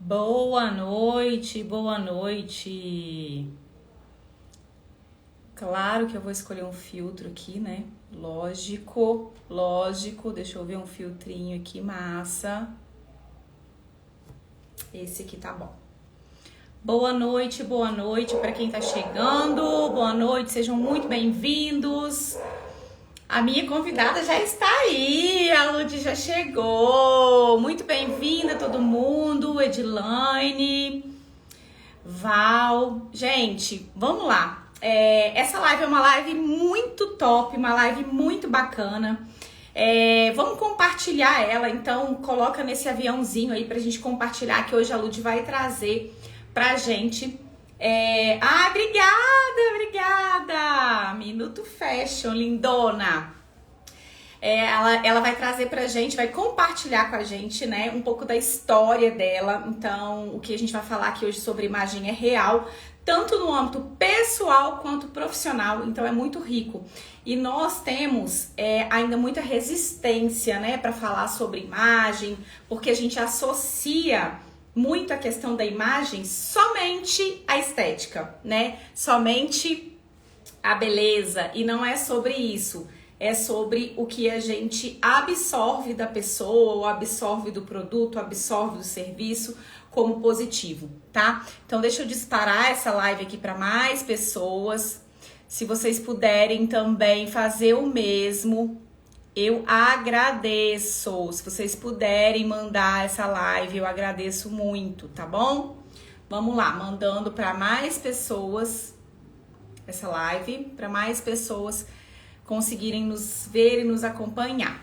Boa noite, boa noite. Claro que eu vou escolher um filtro aqui, né? Lógico, lógico. Deixa eu ver um filtrinho aqui, massa. Esse aqui tá bom. Boa noite para quem tá chegando. Boa noite, sejam muito bem-vindos. A minha convidada já está aí, a Lud já chegou. Muito bem-vinda todo mundo, Edilane, Val. Gente, vamos lá. Essa live é uma live muito top, uma live muito bacana. Vamos compartilhar ela, então coloca nesse aviãozinho aí pra gente compartilhar, que hoje a Lud vai trazer pra gente. Obrigada! Minuto Fashion, lindona. Ela vai trazer pra gente, vai compartilhar com a gente, né, um pouco da história dela. Então, o que a gente vai falar aqui hoje sobre imagem é real, tanto no âmbito pessoal quanto profissional, então é muito rico. E nós temos ainda muita resistência, né, para falar sobre imagem, porque a gente associa muito a questão da imagem somente à estética, né, somente a beleza, e não é sobre isso. É sobre o que a gente absorve da pessoa, ou absorve do produto, absorve do serviço como positivo, tá? Então deixa eu disparar essa live aqui para mais pessoas. Se vocês puderem também fazer o mesmo, eu agradeço. Se vocês puderem mandar essa live, eu agradeço muito, tá bom? Vamos lá, mandando para mais pessoas essa live, para mais pessoas conseguirem nos ver e nos acompanhar.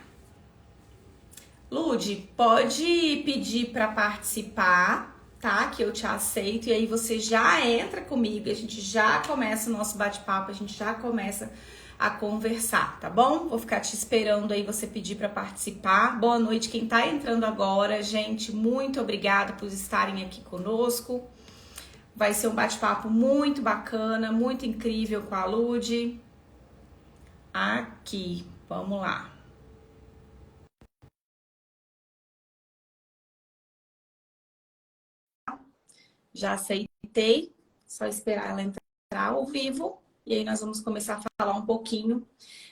Lud, pode pedir para participar, tá? Que eu te aceito, e aí você já entra comigo, a gente já começa o nosso bate-papo, a gente já começa a conversar, tá bom? Vou ficar te esperando aí você pedir para participar. Boa noite quem tá entrando agora, gente, muito obrigada por estarem aqui conosco. Vai ser um bate-papo muito bacana, muito incrível com a Lud. Aqui, vamos lá. Já aceitei, só esperar ela entrar ao vivo e aí nós vamos começar a falar um pouquinho,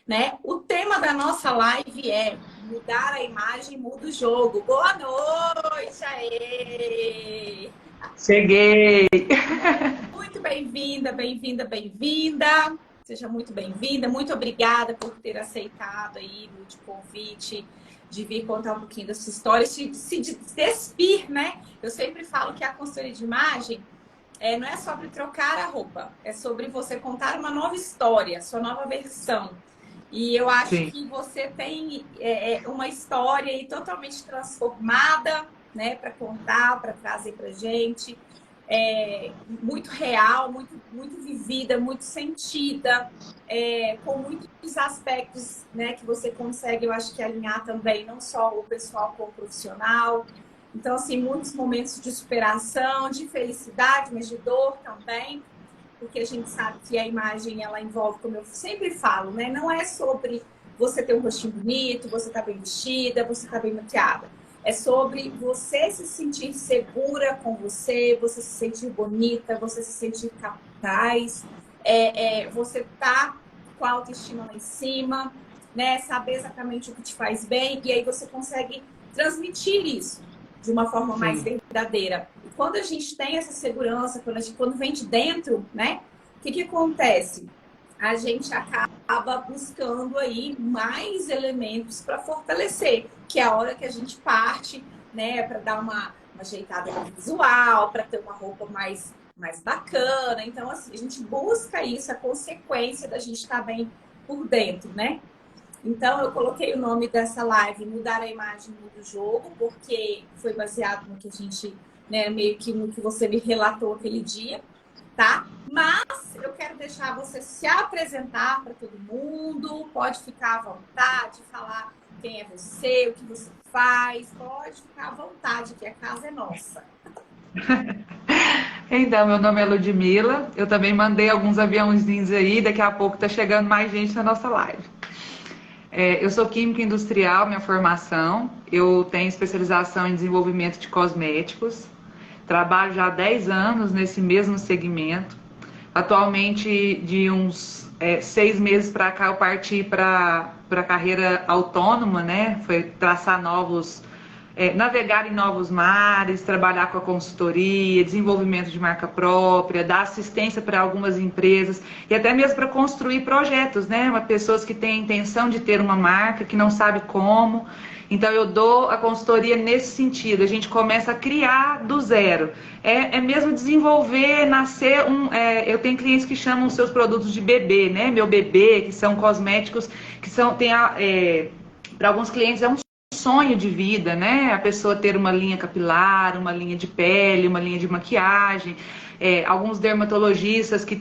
né? O tema da nossa live é mudar a imagem, muda o jogo. Boa noite, aê! Cheguei! Muito bem-vinda, bem-vinda, bem-vinda. Seja muito bem-vinda. Muito obrigada por ter aceitado aí o convite de vir contar um pouquinho da sua história, se despir, né? Eu sempre falo que a consultoria de imagem não é sobre trocar a roupa, é sobre você contar uma nova história, sua nova versão. E eu acho Sim. que você tem uma história aí totalmente transformada, né, para contar, para trazer para gente. Muito real, muito vivida, muito sentida, com muitos aspectos, né, que você consegue, eu acho que alinhar também, não só o pessoal com o profissional. Então, assim, muitos momentos de superação, de felicidade, mas de dor também, porque a gente sabe que a imagem, ela envolve, como eu sempre falo, né, não é sobre você ter um rostinho bonito, você tá bem vestida, você tá bem maquiada. É sobre você se sentir segura com você se sentir bonita, você se sentir capaz, você tá com a autoestima lá em cima, né? Saber exatamente o que te faz bem, e aí você consegue transmitir isso de uma forma mais Sim. verdadeira. E quando a gente tem essa segurança, quando vem de dentro, né? O que acontece? A gente acaba buscando aí mais elementos para fortalecer, que é a hora que a gente parte, né, para dar uma ajeitada no visual, para ter uma roupa mais bacana. Então, assim, a gente busca isso, a consequência da gente estar bem por dentro, né? Então, eu coloquei o nome dessa live Mudar a Imagem do Jogo, porque foi baseado no que a gente, né, meio que no que você me relatou aquele dia, tá? Mas eu quero deixar você se apresentar para todo mundo, pode ficar à vontade, falar quem é você, o que você faz, pode ficar à vontade, que a casa é nossa. Então, meu nome é Ludmila. Eu também mandei alguns aviãozinhos aí. Daqui a pouco tá chegando mais gente na nossa live. Eu sou química industrial, minha formação. Eu tenho especialização em desenvolvimento de cosméticos. Trabalho já há 10 anos nesse mesmo segmento. Atualmente, de uns 6 meses para cá, eu parti para a carreira autônoma, né? Foi traçar novos, navegar em novos mares, trabalhar com a consultoria, desenvolvimento de marca própria, dar assistência para algumas empresas e até mesmo para construir projetos, né? Pessoas que têm a intenção de ter uma marca, que não sabe como. Então eu dou a consultoria nesse sentido, a gente começa a criar do zero. É mesmo desenvolver, nascer eu tenho clientes que chamam os seus produtos de bebê, né? Meu bebê, que são cosméticos, que são, para alguns clientes é um sonho de vida, né? A pessoa ter uma linha capilar, uma linha de pele, uma linha de maquiagem. Alguns dermatologistas que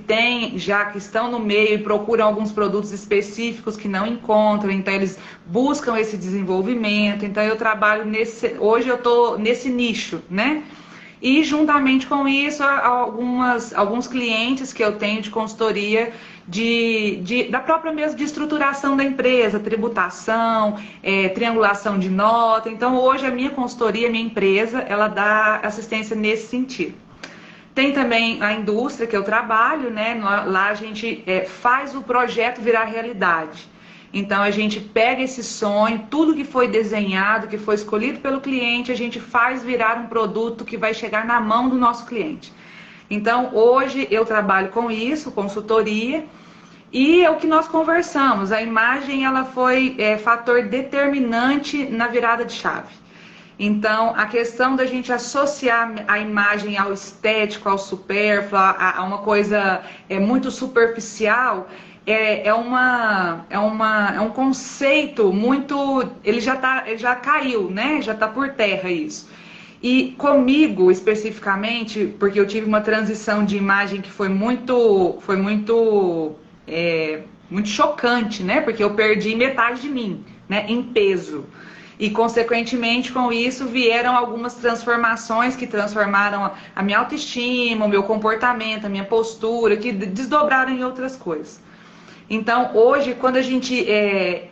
estão no meio e procuram alguns produtos específicos que não encontram, então eles buscam esse desenvolvimento. Então eu trabalho hoje eu estou nesse nicho, né? E juntamente com isso, alguns clientes que eu tenho de consultoria da própria mesmo de estruturação da empresa, tributação, triangulação de nota. Então hoje a minha consultoria, a minha empresa, ela dá assistência nesse sentido. Tem também a indústria que eu trabalho, né? Lá a gente faz o projeto virar realidade. Então a gente pega esse sonho, tudo que foi desenhado, que foi escolhido pelo cliente, a gente faz virar um produto que vai chegar na mão do nosso cliente. Então hoje eu trabalho com isso, consultoria, e é o que nós conversamos. A imagem ela foi fator determinante na virada de chave. Então, a questão da gente associar a imagem ao estético, ao supérfluo, a uma coisa muito superficial, é um conceito muito... Ele já caiu, né? Já está por terra isso. E comigo, especificamente, porque eu tive uma transição de imagem que foi muito chocante, né? Porque eu perdi metade de mim, né? Em peso. E, consequentemente, com isso, vieram algumas transformações que transformaram a minha autoestima, o meu comportamento, a minha postura, que desdobraram em outras coisas. Então, hoje, quando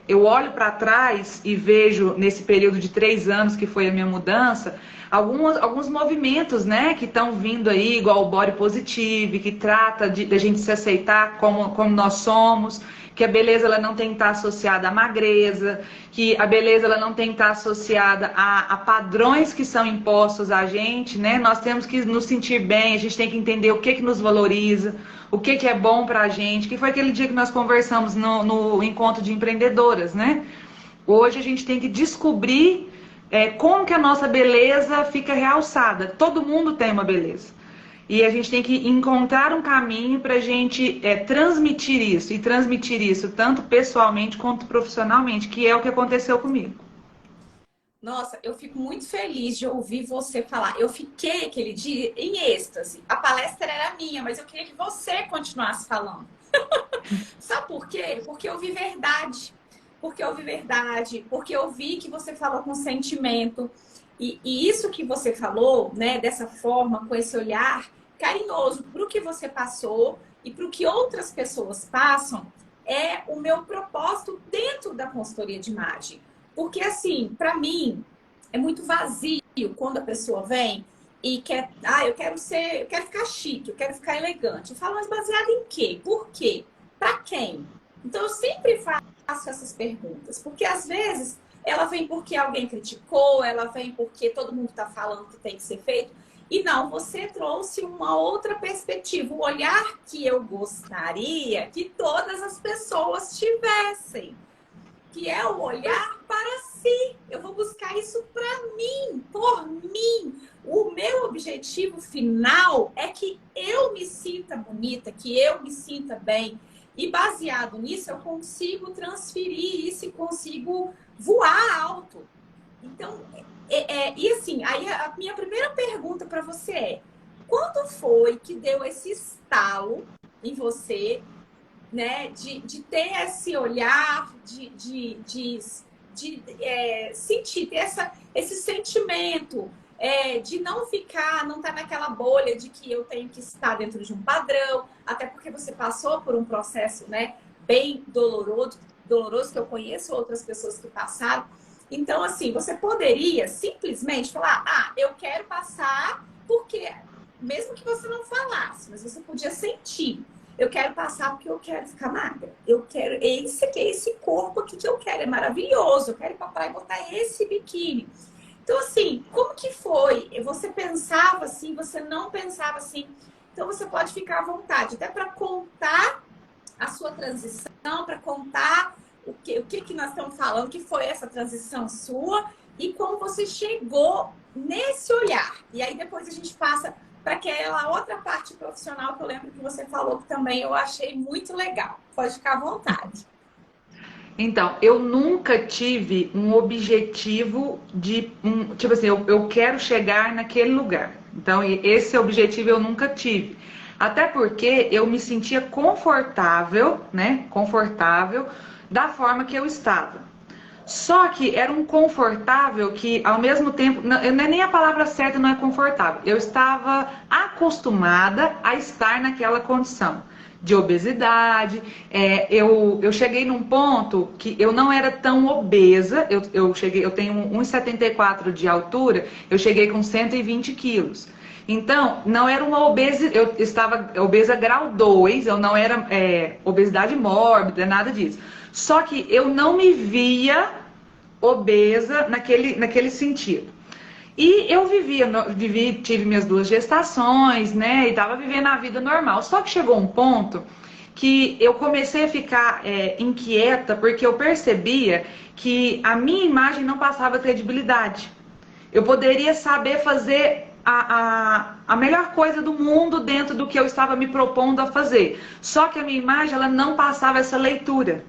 eu olho para trás e vejo, nesse período de 3 anos que foi a minha mudança, alguns movimentos, né, que estão vindo aí, igual o Body Positive, que trata da gente se aceitar como nós somos, que a beleza ela não tem que estar associada à magreza, que a beleza ela não tem que estar associada a padrões que são impostos a gente, né? Nós temos que nos sentir bem, a gente tem que entender o que nos valoriza, o que é bom pra gente, que foi aquele dia que nós conversamos no encontro de empreendedoras, né? Hoje a gente tem que descobrir como que a nossa beleza fica realçada. Todo mundo tem uma beleza. E a gente tem que encontrar um caminho para a gente transmitir isso. E transmitir isso tanto pessoalmente quanto profissionalmente, que é o que aconteceu comigo. Nossa, eu fico muito feliz de ouvir você falar. Eu fiquei aquele dia em êxtase. A palestra era minha, mas eu queria que você continuasse falando. Sabe por quê? Porque eu vi verdade. Porque eu vi que você falou com sentimento. E isso que você falou, né, dessa forma, com esse olhar carinhoso para o que você passou e para o que outras pessoas passam, é o meu propósito dentro da consultoria de imagem. Porque, assim, para mim, é muito vazio quando a pessoa vem e quer, eu quero ficar chique, eu quero ficar elegante. Eu falo, mas baseado em quê? Por quê? Para quem? Então, eu sempre faço essas perguntas, porque às vezes ela vem porque alguém criticou, ela vem porque todo mundo está falando que tem que ser feito. E não, você trouxe uma outra perspectiva, o olhar que eu gostaria que todas as pessoas tivessem, que é o olhar para si. Eu vou buscar isso para mim, por mim. O meu objetivo final é que eu me sinta bonita, que eu me sinta bem. E baseado nisso, eu consigo transferir isso e consigo voar alto. Então, e assim, aí a minha primeira pergunta para você é: quando foi que deu esse estalo em você, né, de ter esse olhar, de sentir, ter esse sentimento, de não estar naquela bolha de que eu tenho que estar dentro de um padrão, até porque você passou por um processo, né, bem doloroso, que eu conheço outras pessoas que passaram. Então, assim, você poderia simplesmente falar, eu quero passar porque porque, mesmo que você não falasse, mas você podia sentir. Eu quero passar porque eu quero ficar magra. Eu quero esse corpo aqui que eu quero. É maravilhoso. Eu quero ir pra praia e botar esse biquíni. Então, assim, como que foi? Você pensava assim, você não pensava assim. Então, você pode ficar à vontade. Até para contar a sua transição, para contar o que nós estamos falando, que foi essa transição sua e como você chegou nesse olhar. E aí, depois a gente passa para aquela outra parte profissional que eu lembro que você falou que também eu achei muito legal. Pode ficar à vontade. Então, eu nunca tive um objetivo tipo assim, eu quero chegar naquele lugar. Então, esse objetivo eu nunca tive. Até porque eu me sentia confortável, né? Confortável da forma que eu estava. Só que era um confortável que, ao mesmo tempo, não é nem a palavra certa, não é confortável. Eu estava acostumada a estar naquela condição de obesidade. Eu cheguei num ponto que eu não era tão obesa. Eu tenho 1,74 de altura, eu cheguei com 120 quilos. Então, não era uma obesidade, eu estava obesa grau 2, eu não era obesidade mórbida, nada disso. Só que eu não me via obesa naquele sentido. E eu tive minhas 2 gestações, né? E estava vivendo a vida normal. Só que chegou um ponto que eu comecei a ficar inquieta, porque eu percebia que a minha imagem não passava credibilidade. Eu poderia saber fazer a melhor coisa do mundo dentro do que eu estava me propondo a fazer. Só que a minha imagem ela não passava essa leitura.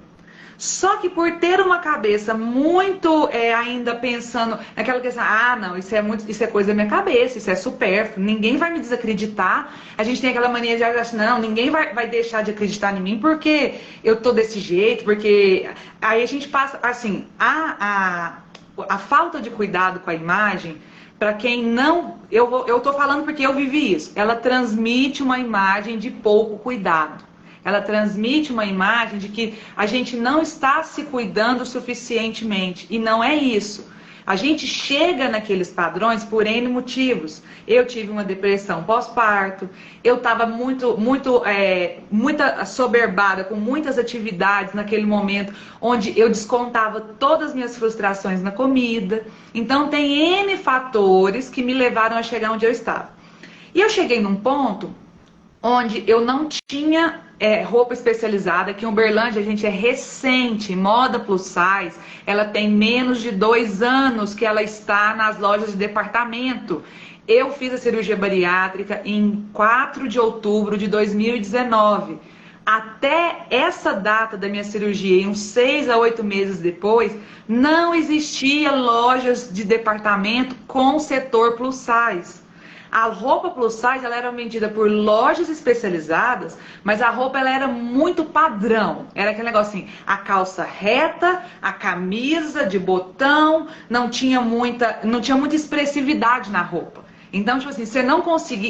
Só que por ter uma cabeça muito ainda pensando naquela questão, não, isso é coisa da minha cabeça, isso é supérfluo, ninguém vai me desacreditar. A gente tem aquela mania de achar, não, ninguém vai deixar de acreditar em mim porque eu tô desse jeito, porque aí a gente passa, assim, a falta de cuidado com a imagem, para quem não, eu tô falando porque eu vivi isso, ela transmite uma imagem de pouco cuidado. Ela transmite uma imagem de que a gente não está se cuidando suficientemente. E não é isso. A gente chega naqueles padrões por N motivos. Eu tive uma depressão pós-parto, eu estava muito assoberbada com muitas atividades naquele momento, onde eu descontava todas as minhas frustrações na comida. Então tem N fatores que me levaram a chegar onde eu estava. E eu cheguei num ponto onde eu não tinha roupa especializada. Aqui em Uberlândia a gente é recente, moda plus size, ela tem menos de 2 anos que ela está nas lojas de departamento. Eu fiz a cirurgia bariátrica em 4 de outubro de 2019. Até essa data da minha cirurgia, em uns 6 a 8 meses depois, não existia lojas de departamento com setor plus size. A roupa plus size ela era vendida por lojas especializadas, mas a roupa ela era muito padrão. Era aquele negócio assim, a calça reta, a camisa de botão, não tinha muita expressividade na roupa. Então, tipo assim,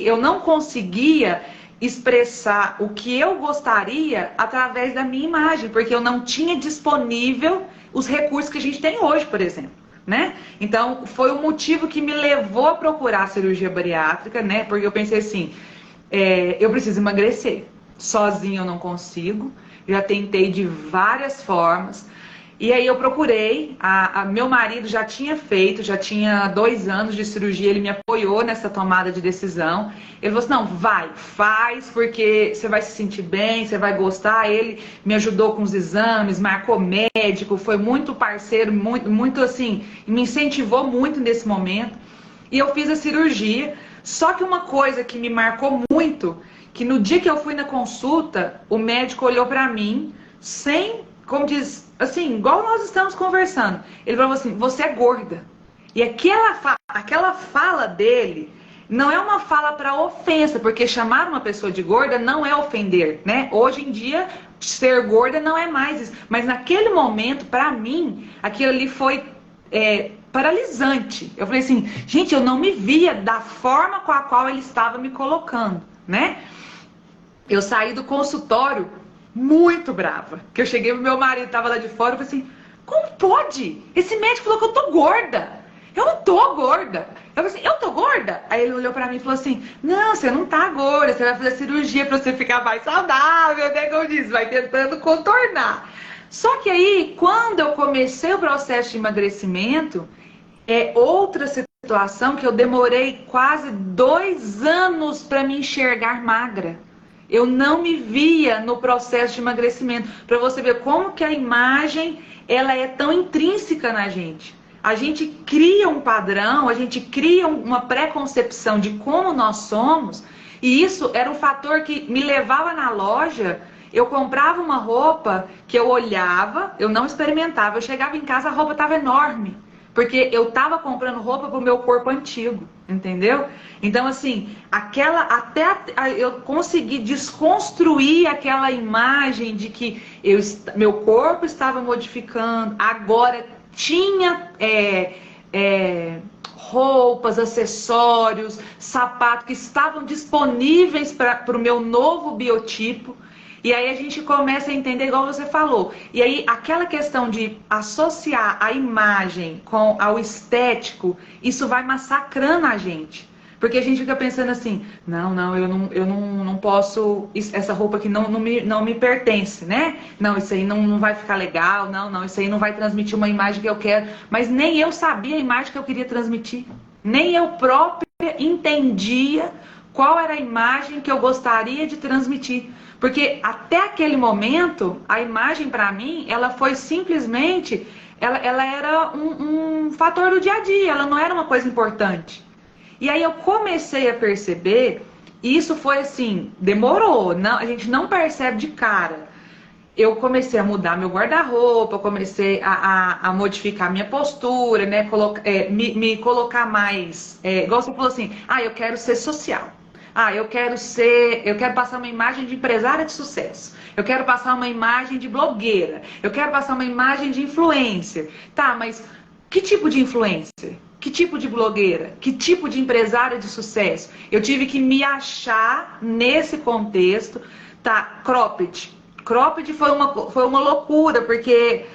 eu não conseguia expressar o que eu gostaria através da minha imagem, porque eu não tinha disponível os recursos que a gente tem hoje, por exemplo. Né? Então, foi o motivo que me levou a procurar a cirurgia bariátrica, né? Porque eu pensei assim, eu preciso emagrecer. Sozinho eu não consigo. Já tentei de várias formas. E aí eu procurei, meu marido já tinha 2 anos de cirurgia, ele me apoiou nessa tomada de decisão. Ele falou assim, não, faz, porque você vai se sentir bem, você vai gostar. Ele me ajudou com os exames, marcou médico, foi muito parceiro, muito assim, me incentivou muito nesse momento. E eu fiz a cirurgia, só que uma coisa que me marcou muito, que no dia que eu fui na consulta, o médico olhou pra mim, como diz, assim, igual nós estamos conversando. Ele falou assim, você é gorda. E aquela fala dele não é uma fala para ofensa, porque chamar uma pessoa de gorda não é ofender, né? Hoje em dia, ser gorda não é mais isso. Mas naquele momento, para mim, aquilo ali foi paralisante. Eu falei assim, gente, eu não me via da forma com a qual ele estava me colocando, né? Eu saí do consultório muito brava. Que eu cheguei, meu marido tava lá de fora, eu falei assim, como pode? Esse médico falou que eu tô gorda. Eu não tô gorda. Eu falei assim, eu tô gorda? Aí ele olhou pra mim e falou assim, não, você não tá gorda, você vai fazer cirurgia pra você ficar mais saudável, né? Como eu disse, vai tentando contornar. Só que aí, quando eu comecei o processo de emagrecimento, é outra situação que eu demorei quase 2 anos para me enxergar magra. Eu não me via no processo de emagrecimento. Para você ver como que a imagem ela é tão intrínseca na gente. A gente cria um padrão, a gente cria uma preconcepção de como nós somos, e isso era um fator que me levava na loja. Eu comprava uma roupa que eu olhava, eu não experimentava, eu chegava em casa, a roupa estava enorme, porque eu estava comprando roupa para o meu corpo antigo, entendeu? Então, assim, eu consegui desconstruir aquela imagem de que meu corpo estava modificando, agora tinha roupas, acessórios, sapatos que estavam disponíveis para o meu novo biotipo. E aí a gente começa a entender, igual você falou. E aí aquela questão de associar a imagem ao estético, isso vai massacrando a gente. Porque a gente fica pensando assim, eu não posso, essa roupa aqui não me pertence, né? Não, isso aí não vai ficar legal, isso aí não vai transmitir uma imagem que eu quero. Mas nem eu sabia a imagem que eu queria transmitir. Nem eu própria entendia qual era a imagem que eu gostaria de transmitir. Porque até aquele momento, a imagem para mim, ela foi simplesmente, ela era um fator do dia a dia, ela não era uma coisa importante. E aí eu comecei a perceber, e isso foi assim, demorou, a gente não percebe de cara. Eu comecei a mudar meu guarda-roupa, comecei a modificar minha postura, né? Me colocar mais, igual você falou assim, eu quero ser social. Eu quero passar uma imagem de empresária de sucesso. Eu quero passar uma imagem de blogueira. Eu quero passar uma imagem de influencer. Tá, mas que tipo de influencer? Que tipo de blogueira? Que tipo de empresária de sucesso? Eu tive que me achar nesse contexto. Tá, cropped. Cropped foi uma loucura, porque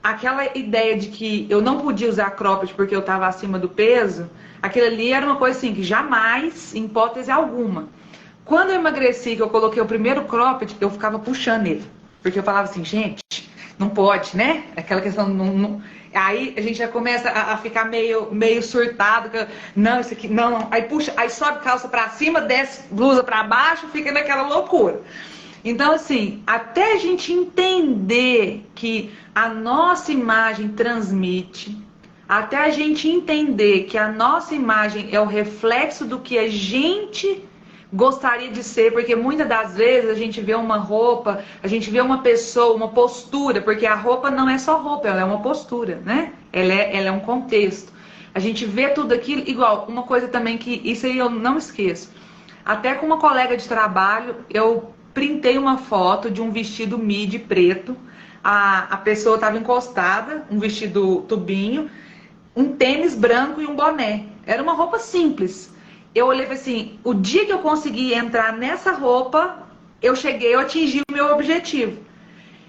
aquela ideia de que eu não podia usar cropped porque eu estava acima do peso, aquilo ali era uma coisa assim que jamais, em hipótese alguma. Quando eu emagreci, que eu coloquei o primeiro cropped, eu ficava puxando ele. Porque eu falava assim, gente, não pode, né? Aquela questão, aí a gente já começa a ficar meio surtado. Não, isso aqui, não. Aí puxa, aí sobe calça pra cima, desce blusa pra baixo, fica naquela loucura. Então, assim, até a gente entender que a nossa imagem transmite, até a gente entender que a nossa imagem é o reflexo do que a gente gostaria de ser, porque muitas das vezes a gente vê uma roupa, a gente vê uma pessoa, uma postura, porque a roupa não é só roupa, ela é uma postura, né? Ela é um contexto. A gente vê tudo aquilo, igual, uma coisa também que, isso aí eu não esqueço, até com uma colega de trabalho, eu printei uma foto de um vestido midi preto, a pessoa estava encostada, um vestido tubinho, um tênis branco e um boné. Era uma roupa simples. Eu olhei assim, o dia que eu consegui entrar nessa roupa, eu atingi o meu objetivo.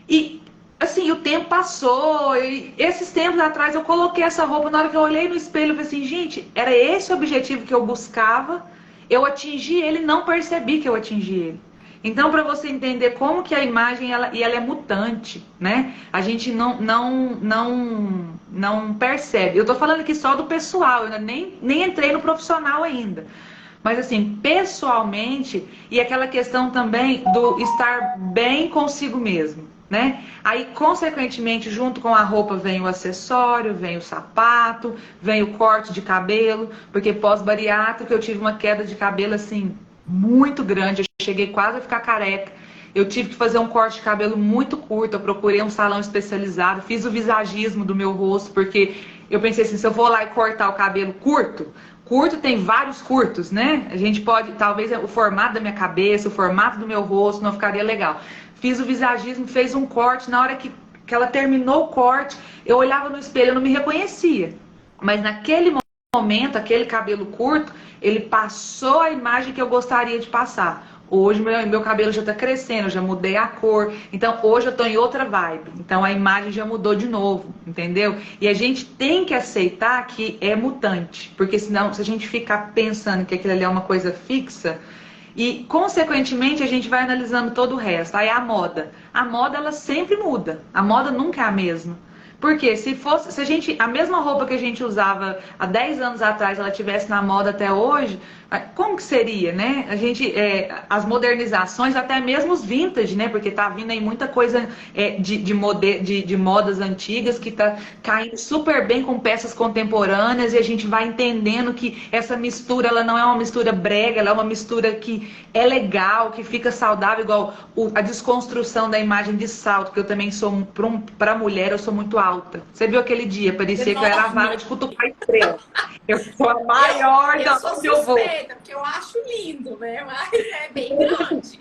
E assim, o tempo passou, e esses tempos atrás eu coloquei essa roupa, na hora que eu olhei no espelho, eu falei assim, gente, era esse o objetivo que eu buscava, eu atingi ele, não percebi que eu atingi ele. Então, para você entender como que a imagem ela é mutante, né? A gente não percebe. Eu tô falando aqui só do pessoal, eu nem entrei no profissional ainda. Mas assim, pessoalmente, e aquela questão também do estar bem consigo mesmo, né? Aí, consequentemente, junto com a roupa vem o acessório, vem o sapato, vem o corte de cabelo, porque pós-bariátrico eu tive uma queda de cabelo assim muito grande, eu cheguei quase a ficar careca. Eu tive que fazer um corte de cabelo muito curto, eu procurei um salão especializado, fiz o visagismo do meu rosto, porque eu pensei assim, se eu vou lá e cortar o cabelo curto tem vários curtos, né? A gente pode, talvez o formato da minha cabeça, o formato do meu rosto não ficaria legal. Fiz o visagismo, fez um corte, na hora que ela terminou o corte, eu olhava no espelho, eu não me reconhecia. Mas naquele momento, aquele cabelo curto, ele passou a imagem que eu gostaria de passar. Hoje meu cabelo já tá crescendo, eu já mudei a cor. Então hoje eu tô em outra vibe. Então a imagem já mudou de novo, entendeu? E a gente tem que aceitar que é mutante. Porque senão, se a gente ficar pensando que aquilo ali é uma coisa fixa, e consequentemente a gente vai analisando todo o resto. Aí a moda. A moda ela sempre muda. A moda nunca é a mesma. Porque se a gente, a mesma roupa que a gente usava há 10 anos atrás, ela tivesse na moda até hoje, como que seria, né? A gente, as modernizações, até mesmo os vintage, né? Porque tá vindo aí muita coisa de modas antigas que tá caindo super bem com peças contemporâneas e a gente vai entendendo que essa mistura, ela não é uma mistura brega, ela é uma mistura que é legal, que fica saudável, igual a desconstrução da imagem de salto, que eu também sou, pra mulher, eu sou muito alta. Você viu aquele dia? Parecia que eu era a vara de cutucar estrela. Eu sou a maior eu da sou onde eu vou. suspeita, porque eu acho lindo, né? Mas é bem grande.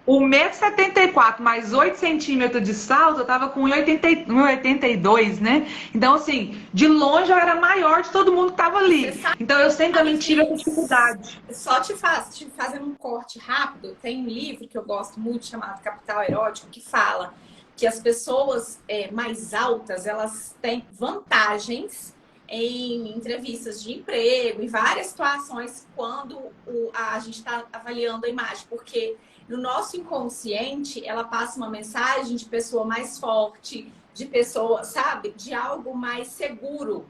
1,74 m mais 8 centímetros de salto, eu tava com 1,82, né? Então, assim, de longe eu era maior de todo mundo que tava ali. Então, eu sempre também tive essa dificuldade. Só te fazendo um corte rápido, tem um livro que eu gosto muito chamado Capital Erótico, que fala que as pessoas mais altas, elas têm vantagens em entrevistas de emprego, em várias situações, quando a gente está avaliando a imagem, porque no nosso inconsciente, ela passa uma mensagem de pessoa mais forte, de pessoa, sabe? De algo mais seguro.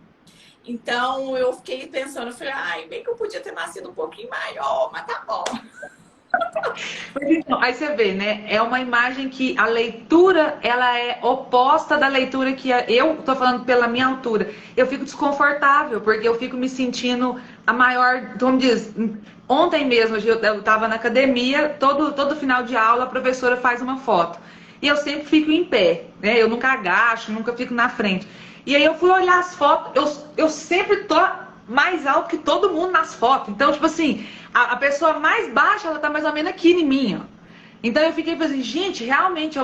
Então, eu fiquei pensando, eu falei, ai, bem que eu podia ter nascido um pouquinho maior, mas tá bom. Mas então, aí você vê, né? É uma imagem que a leitura, ela é oposta da leitura que eu tô falando pela minha altura. Eu fico desconfortável, porque eu fico me sentindo a maior, como diz, ontem mesmo eu tava na academia, todo final de aula a professora faz uma foto. E eu sempre fico em pé, né? Eu nunca agacho, nunca fico na frente. E aí eu fui olhar as fotos, eu sempre tô mais alto que todo mundo nas fotos. Então, tipo assim, a pessoa mais baixa, ela tá mais ou menos aqui em mim, ó. Então eu fiquei assim, gente, realmente,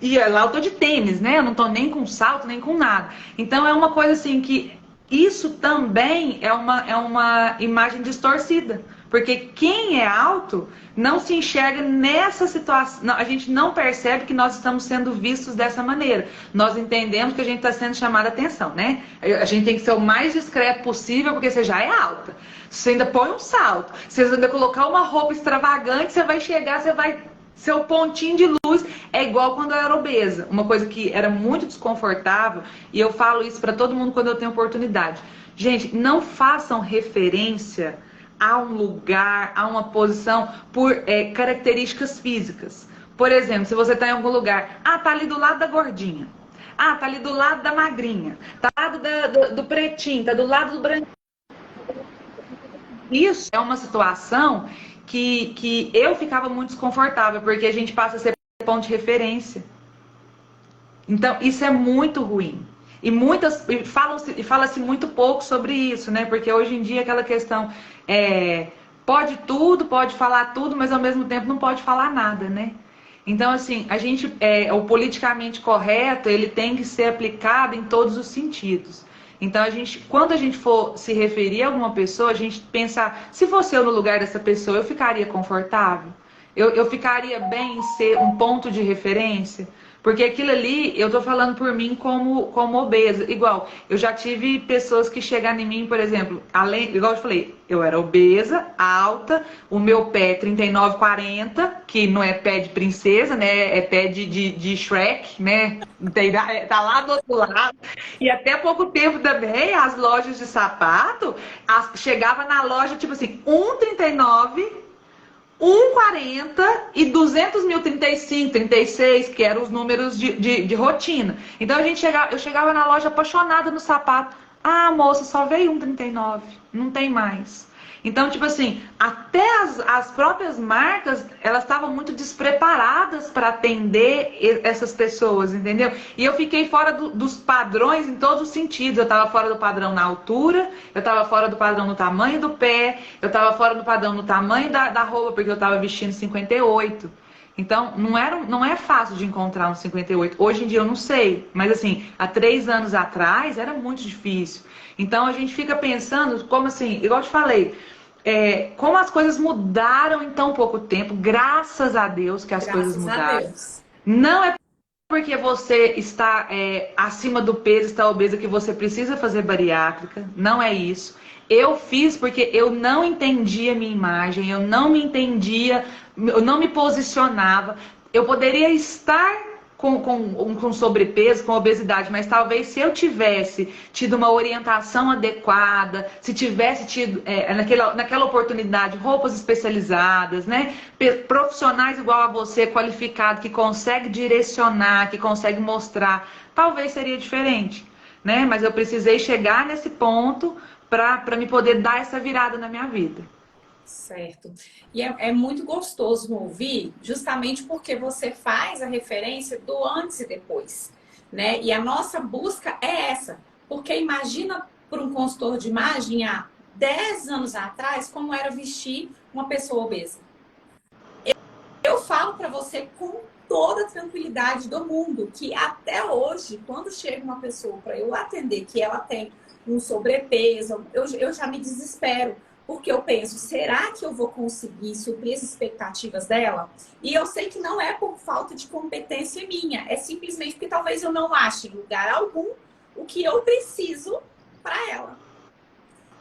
e lá eu tô de tênis, né? Eu não tô nem com salto, nem com nada. Então é uma coisa assim que isso também é uma imagem distorcida. Porque quem é alto não se enxerga nessa situação. Não, a gente não percebe que nós estamos sendo vistos dessa maneira. Nós entendemos que a gente está sendo chamada a atenção, né? A gente tem que ser o mais discreto possível, porque você já é alta. Você ainda põe um salto. Se você ainda colocar uma roupa extravagante, você vai chegar, você vai... Seu pontinho de luz é igual quando eu era obesa. Uma coisa que era muito desconfortável, e eu falo isso para todo mundo quando eu tenho oportunidade. Gente, não façam referência a um lugar, a uma posição por características físicas. Por exemplo, se você está em algum lugar, tá ali do lado da gordinha. Tá ali do lado da magrinha. Tá do lado do pretinho, tá do lado do branquinho. Isso é uma situação que eu ficava muito desconfortável, porque a gente passa a ser ponto de referência. Então, isso é muito ruim. E fala-se muito pouco sobre isso, né? Porque hoje em dia aquela questão pode tudo, pode falar tudo, mas ao mesmo tempo não pode falar nada, né? Então, assim, o politicamente correto, ele tem que ser aplicado em todos os sentidos. Então, quando a gente for se referir a alguma pessoa, a gente pensar, se fosse eu no lugar dessa pessoa, eu ficaria confortável? Eu ficaria bem em ser um ponto de referência? Porque aquilo ali, eu tô falando por mim como obesa. Igual, eu já tive pessoas que chegaram em mim, por exemplo, igual eu falei, eu era obesa, alta, o meu pé é 39,40, que não é pé de princesa, né? É pé de Shrek, né? Tá lá do outro lado. E até pouco tempo também, as lojas de sapato, chegava na loja, tipo assim, 1,39, 1,40 e 200 mil, 35, 36, que eram os números de rotina. Então eu chegava na loja apaixonada no sapato. Moça, só veio 1,39, não tem mais. Então, tipo assim, até as próprias marcas, elas estavam muito despreparadas para atender essas pessoas, entendeu? E eu fiquei fora dos padrões em todos os sentidos. Eu estava fora do padrão na altura, eu estava fora do padrão no tamanho do pé, eu estava fora do padrão no tamanho da roupa, porque eu estava vestindo 58. Então, não é fácil de encontrar um 58. Hoje em dia eu não sei, mas assim, há 3 anos atrás era muito difícil. Então, a gente fica pensando, como assim, igual eu te falei, como as coisas mudaram em tão pouco tempo, graças a Deus que as coisas Graças a mudaram. Deus. Não é porque você está acima do peso, está obesa, que você precisa fazer bariátrica. Não é isso. Eu fiz porque eu não entendia minha imagem, eu não me entendia, eu não me posicionava. Eu poderia estar com sobrepeso, com obesidade, mas talvez se eu tivesse tido uma orientação adequada, se tivesse tido naquela oportunidade roupas especializadas, né? Profissionais igual a você, qualificado, que consegue direcionar, que consegue mostrar, talvez seria diferente, né? Mas eu precisei chegar nesse ponto para me poder dar essa virada na minha vida. Certo. E é muito gostoso ouvir, justamente porque você faz a referência do antes e depois, né? E a nossa busca é essa. Porque imagina para um consultor de imagem há 10 anos atrás como era vestir uma pessoa obesa. Eu falo para você com toda a tranquilidade do mundo que até hoje, quando chega uma pessoa para eu atender que ela tem um sobrepeso, eu já me desespero. Porque eu penso, será que eu vou conseguir suprir as expectativas dela? E eu sei que não é por falta de competência minha, é simplesmente porque talvez eu não ache em lugar algum o que eu preciso para ela.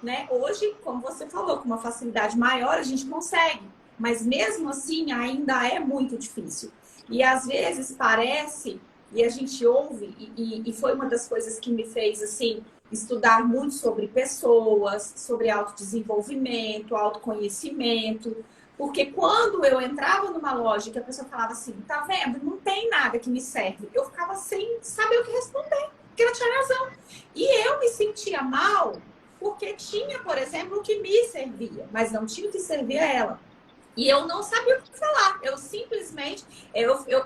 Né? Hoje, como você falou, com uma facilidade maior a gente consegue, mas mesmo assim ainda é muito difícil. E às vezes parece, e a gente ouve, e foi uma das coisas que me fez assim estudar muito sobre pessoas, sobre autodesenvolvimento, autoconhecimento, porque quando eu entrava numa loja que a pessoa falava assim, tá vendo, não tem nada que me serve, eu ficava sem saber o que responder, porque ela tinha razão. E eu me sentia mal porque tinha, por exemplo, o que me servia, mas não tinha o que servir a ela. E eu não sabia o que falar, eu simplesmente,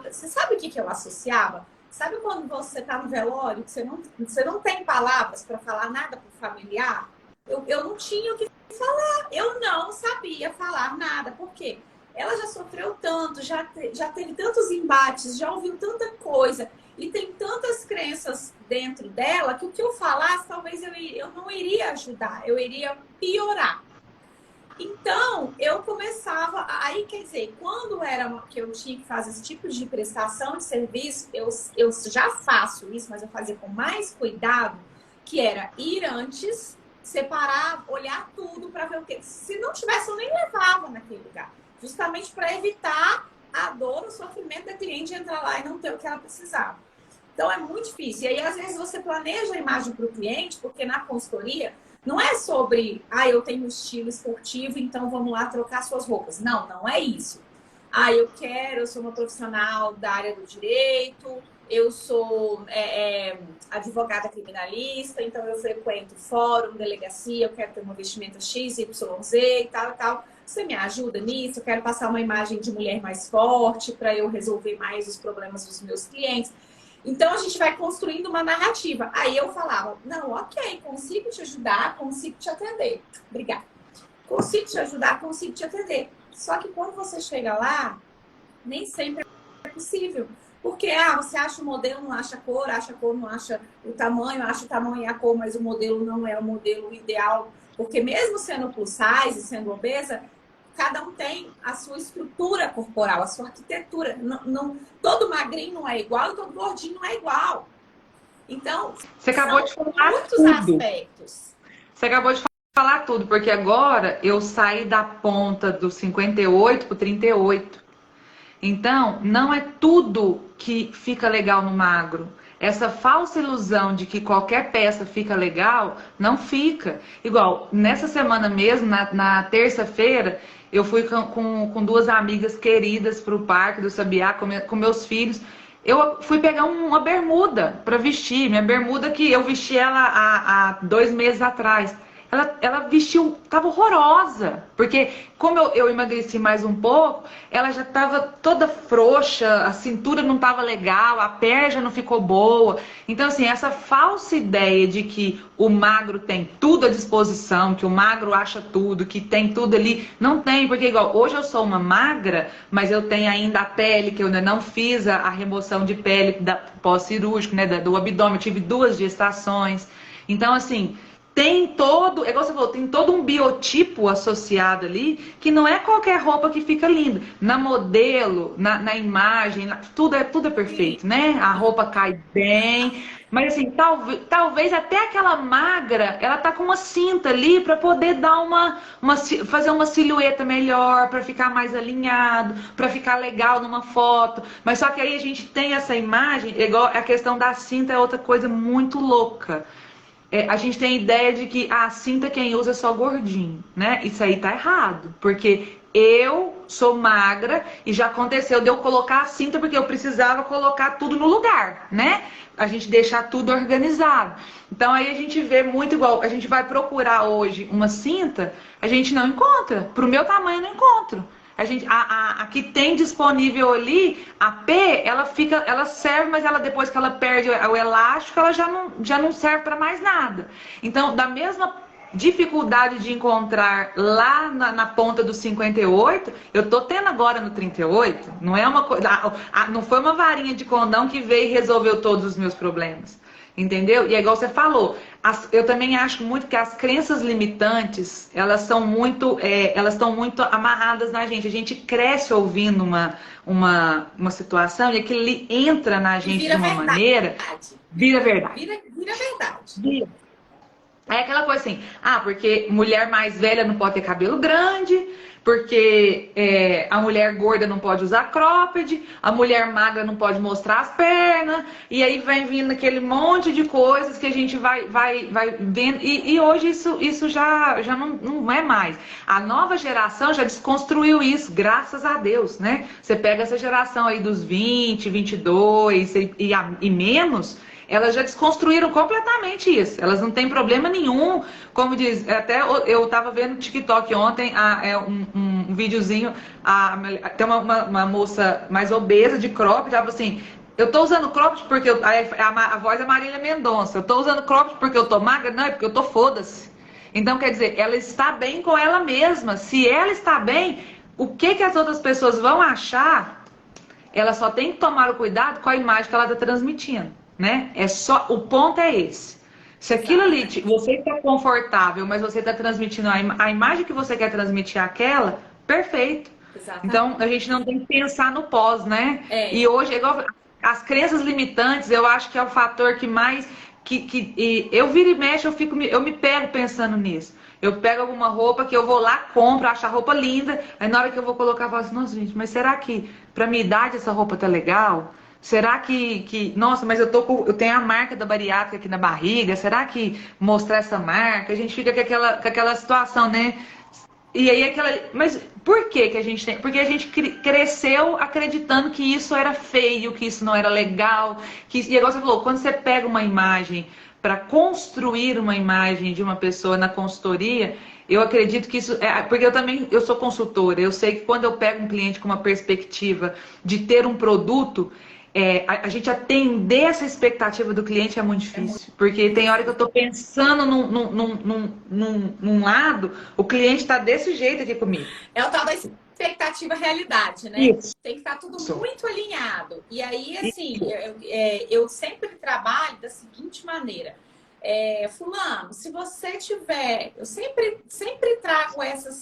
você sabe o que eu associava? Sabe quando você está no velório, que você não tem palavras para falar nada para o familiar? Eu não tinha o que falar, eu não sabia falar nada. Por quê? Ela já sofreu tanto, já teve tantos embates, já ouviu tanta coisa e tem tantas crenças dentro dela que o que eu falasse, talvez eu não iria ajudar, eu iria piorar. Então, eu começava... Aí, quer dizer, quando era que eu tinha que fazer esse tipo de prestação de serviço, eu já faço isso, mas eu fazia com mais cuidado, que era ir antes, separar, olhar tudo para ver o que... Se não tivesse, eu nem levava naquele lugar. Justamente para evitar a dor, o sofrimento da cliente entrar lá e não ter o que ela precisava. Então, é muito difícil. E aí, às vezes, você planeja a imagem para o cliente, porque na consultoria... Não é sobre, eu tenho um estilo esportivo, então vamos lá trocar suas roupas. Não, não é isso. Eu sou uma profissional da área do direito, eu sou advogada criminalista, então eu frequento fórum, delegacia, eu quero ter uma vestimenta X, Y, Z e tal, e tal. Você me ajuda nisso? Eu quero passar uma imagem de mulher mais forte para eu resolver mais os problemas dos meus clientes. Então, a gente vai construindo uma narrativa. Aí eu falava, não, ok, consigo te ajudar, consigo te atender. Obrigada. Consigo te ajudar, consigo te atender. Só que quando você chega lá, nem sempre é possível. Porque, você acha o modelo, não acha a cor não acha o tamanho, acha o tamanho e a cor, mas o modelo não é o modelo ideal. Porque mesmo sendo plus size, sendo obesa, cada um tem a sua estrutura corporal, a sua arquitetura. Todo magrinho não é igual e todo gordinho não é igual. Então, você acabou de falar muitos tudo. aspectos. Você acabou de falar tudo, porque agora eu saí da ponta do 58 para o 38. Então, não é tudo que fica legal no magro. Essa falsa ilusão de que qualquer peça fica legal, não fica. Igual, nessa semana mesmo, na terça-feira, eu fui com duas amigas queridas para o Parque do Sabiá, com meus filhos. Eu fui pegar uma bermuda para vestir. Minha bermuda que eu vesti ela há 2 meses atrás. Ela vestiu, tava horrorosa, porque como eu emagreci mais um pouco, ela já tava toda frouxa, a cintura não tava legal, a perna já não ficou boa. Então, assim, essa falsa ideia de que o magro tem tudo à disposição, que o magro acha tudo, que tem tudo ali, não tem, porque igual, hoje eu sou uma magra, mas eu tenho ainda a pele, que eu ainda não fiz a remoção de pele pós-cirúrgico, né, do abdômen, eu tive 2 gestações. Então, assim... tem todo, é igual você falou, tem todo um biotipo associado ali, que não é qualquer roupa que fica linda. Na modelo, na imagem, tudo é perfeito, né? A roupa cai bem, mas assim, talvez até aquela magra, ela tá com uma cinta ali para poder dar fazer uma silhueta melhor, para ficar mais alinhado, para ficar legal numa foto. Mas só que aí a gente tem essa imagem, igual a questão da cinta é outra coisa muito louca. A gente tem a ideia de que a cinta quem usa é só gordinho, né? Isso aí tá errado, porque eu sou magra e já aconteceu de eu colocar a cinta porque eu precisava colocar tudo no lugar, né? A gente deixar tudo organizado. Então aí a gente vê muito igual, a gente vai procurar hoje uma cinta, a gente não encontra. Pro meu tamanho eu não encontro. A que tem disponível ali, a P, ela serve, mas ela depois que ela perde o elástico, ela já não serve para mais nada. Então, da mesma dificuldade de encontrar lá na ponta do 58, eu tô tendo agora no 38. Não é uma coisa, não foi uma varinha de condão que veio e resolveu todos os meus problemas. Entendeu? E é igual você falou, eu também acho muito que as crenças limitantes, elas estão muito amarradas na gente. A gente cresce ouvindo uma situação e aquilo ali entra na gente de uma maneira, vira verdade. Vira verdade. Vira. É aquela coisa assim, porque mulher mais velha não pode ter cabelo grande, porque a mulher gorda não pode usar cropped, a mulher magra não pode mostrar as pernas, e aí vem vindo aquele monte de coisas que a gente vai vendo, e hoje isso já não é mais. A nova geração já desconstruiu isso, graças a Deus, né? Você pega essa geração aí dos 20, 22 e menos, elas já desconstruíram completamente isso. Elas não têm problema nenhum. Como diz, até eu estava vendo no TikTok ontem um videozinho. Tem uma moça mais obesa de cropped. Ela falou assim: eu tô usando cropped porque a voz é Marília Mendonça. Eu tô usando cropped porque eu tô magra? Não, é porque eu tô foda-se. Então, quer dizer, ela está bem com ela mesma. Se ela está bem, o que as outras pessoas vão achar? Ela só tem que tomar o cuidado com a imagem que ela está transmitindo. Né? O ponto é esse. Se aquilo ali, você está confortável, mas você está transmitindo a imagem que você quer transmitir aquela, perfeito. Exatamente. Então a gente não tem que pensar no pós, né? E hoje, igual as crenças limitantes, eu acho que é o fator que mais eu viro e mexo, eu me pego pensando nisso. Eu pego alguma roupa que eu vou lá, compro, acho a roupa linda, aí na hora que eu vou colocar, eu falo assim, nossa gente, mas será que pra minha idade essa roupa tá legal? Será que nossa, mas eu tenho a marca da bariátrica aqui na barriga, será que mostrar essa marca? A gente fica com aquela situação, né? E aí mas por que a gente tem? Porque a gente cresceu acreditando que isso era feio, que isso não era legal, e agora você falou, quando você pega uma imagem para construir uma imagem de uma pessoa na consultoria, eu acredito que isso porque eu sou consultora, eu sei que quando eu pego um cliente com uma perspectiva de ter um produto, a gente atender essa expectativa do cliente é muito difícil. Porque tem hora que eu estou pensando num lado, o cliente está desse jeito aqui comigo. É o tal da expectativa realidade, né? Isso. Tem que estar tudo muito alinhado. E aí, assim, eu sempre trabalho da seguinte maneira. Fulano, se você tiver... Eu sempre trago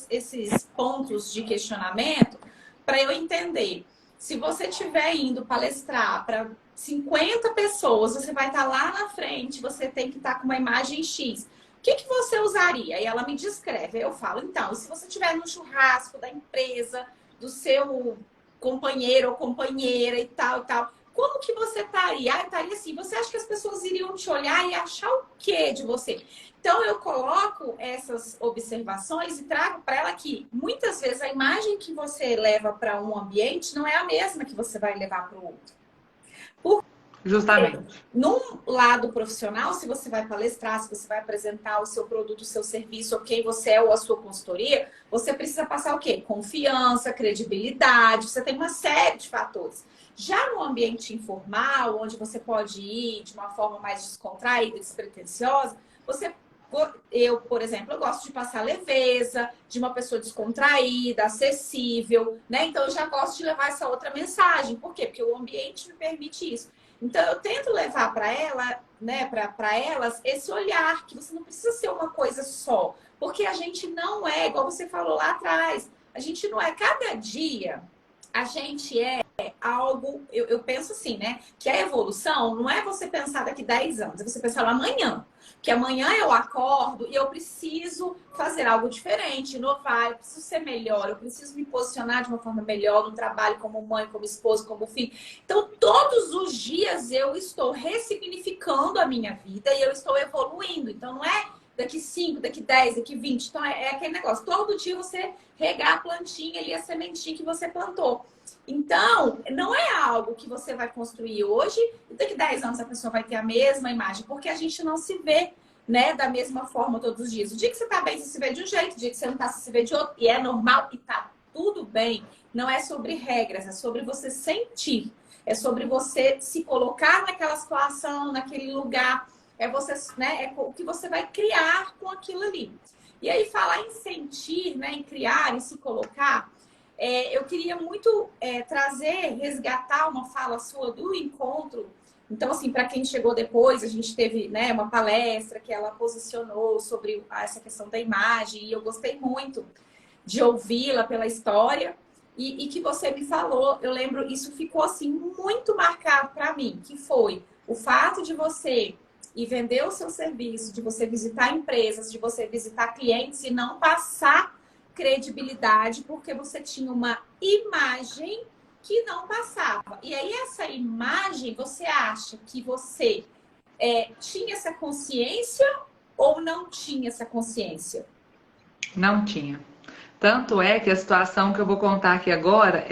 esses pontos de questionamento para eu entender. Se você estiver indo palestrar para 50 pessoas, você vai estar lá na frente, você tem que estar com uma imagem X. O que você usaria? E ela me descreve. Aí eu falo, então, se você estiver no churrasco da empresa, do seu companheiro ou companheira e tal, como que você estaria? Eu estaria assim, você acha que as pessoas iriam te olhar e achar o quê de você? Então, eu coloco essas observações e trago para ela que, muitas vezes, a imagem que você leva para um ambiente não é a mesma que você vai levar para o outro. Justamente. Num lado profissional, se você vai palestrar, se você vai apresentar o seu produto, o seu serviço, ou quem você é ou a sua consultoria, você precisa passar o quê? Confiança, credibilidade, você tem uma série de fatores. Já no ambiente informal, onde você pode ir de uma forma mais descontraída, despretensiosa, eu, por exemplo, eu gosto de passar leveza, de uma pessoa descontraída, acessível, né? Então, eu já gosto de levar essa outra mensagem. Por quê? Porque o ambiente me permite isso. Então, eu tento levar para ela, né, para elas, esse olhar, que você não precisa ser uma coisa só. Porque a gente não é, igual você falou lá atrás, a gente não é cada dia, a gente é algo, eu penso assim, né? Que a evolução não é você pensar daqui 10 anos, é você pensar no amanhã. Que amanhã eu acordo e eu preciso fazer algo diferente, inovar, eu preciso ser melhor, eu preciso me posicionar de uma forma melhor no trabalho, como mãe, como esposa, como filho. Então, todos os dias eu estou ressignificando a minha vida e eu estou evoluindo. Então, não é daqui 5, daqui 10, daqui 20. Então, é aquele negócio. Todo dia você regar a plantinha ali, a sementinha que você plantou. Então, não é algo que você vai construir hoje e daqui 10 anos a pessoa vai ter a mesma imagem, porque a gente não se vê, né, da mesma forma todos os dias. O dia que você tá bem, você se vê de um jeito, o dia que você não tá, você se vê de outro. E é normal e tá tudo bem. Não é sobre regras, é sobre você sentir. É sobre você se colocar naquela situação, naquele lugar. É você, né, é o que você vai criar com aquilo ali. E aí, falar em sentir, né, em criar, em se colocar, eu queria muito trazer, resgatar uma fala sua do encontro. Então, assim, para quem chegou depois, a gente teve, né, uma palestra que ela posicionou sobre essa questão da imagem, e eu gostei muito de ouvi-la pela história, e que você me falou, eu lembro, isso ficou, assim, muito marcado para mim, que foi o fato de você ir vender o seu serviço, de você visitar empresas, de você visitar clientes e não passar credibilidade, porque você tinha uma imagem que não passava. E aí, essa imagem, você acha que você tinha essa consciência ou não tinha essa consciência? Não tinha. Tanto é que a situação que eu vou contar aqui agora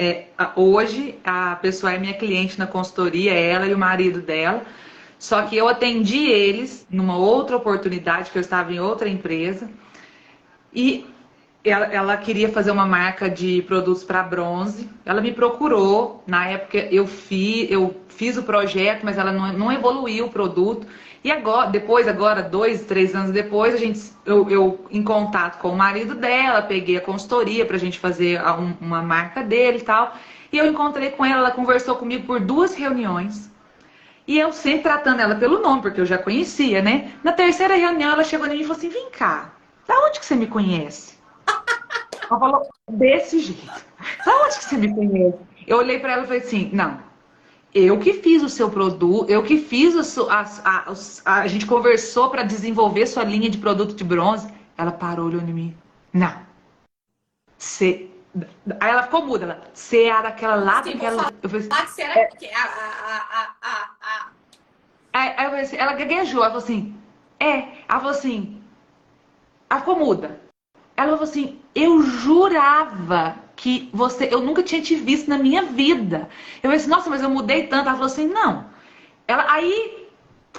hoje a pessoa é minha cliente na consultoria, ela e o marido dela. Só que eu atendi eles numa outra oportunidade, que eu estava em outra empresa, e ela queria fazer uma marca de produtos para bronze. Ela me procurou, na época eu fiz o projeto, mas ela não evoluiu o produto. E agora, 2, 3 anos depois, eu em contato com o marido dela, peguei a consultoria para a gente fazer uma marca dele e tal. E eu encontrei com ela, ela conversou comigo por 2 reuniões. E eu sempre tratando ela pelo nome, porque eu já conhecia, né? Na terceira reunião, ela chegou em mim e falou assim: vem cá, da onde que você me conhece? Ela falou desse jeito. Da onde que você me conhece? Eu olhei pra ela e falei assim: não, eu que fiz o seu produto, eu que fiz a gente conversou para desenvolver sua linha de produto de bronze. Ela parou, olhou em mim: não, você. Aí ela ficou muda, você era daquela lá, Sim, daquela. Eu falei assim, que será que aí eu falei assim, ela gaguejou, ela falou assim, ela falou assim, ela ficou muda. Ela falou assim, eu jurava que eu nunca tinha te visto na minha vida. Eu falei assim, nossa, mas eu mudei tanto. Ela falou assim, não. Aí,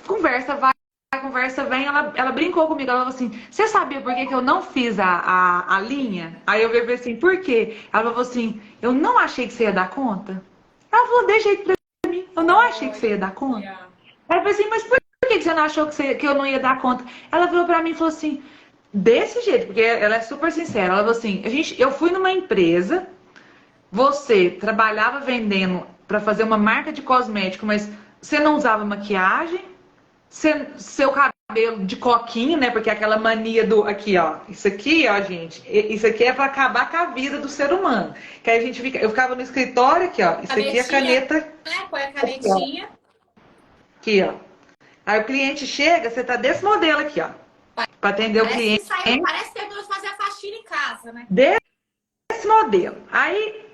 conversa vem, ela brincou comigo. Ela falou assim, você sabia por que eu não fiz a linha? Aí eu falei assim, por quê? Ela falou assim, eu não achei que você ia dar conta. Ela falou, deixa aí pra mim, eu não achei que você ia dar conta. Aí eu falei assim, mas por que você não achou que eu não ia dar conta? Ela virou pra mim e falou assim, desse jeito, porque ela é super sincera. Ela falou assim, eu fui numa empresa, você trabalhava vendendo pra fazer uma marca de cosmético, mas você não usava maquiagem, seu cabelo de coquinho, né? Porque é aquela mania do... Aqui, ó. Isso aqui, ó, gente. Isso aqui é pra acabar com a vida do ser humano. Que aí eu ficava no escritório aqui, ó. Isso aqui é caneta. Né? Põe a canetinha. Aqui, ó. Aí o cliente chega, você tá desse modelo aqui, ó. Pra atender o cliente. Parece que terminou de fazer a faxina em casa, né? Desse modelo. Aí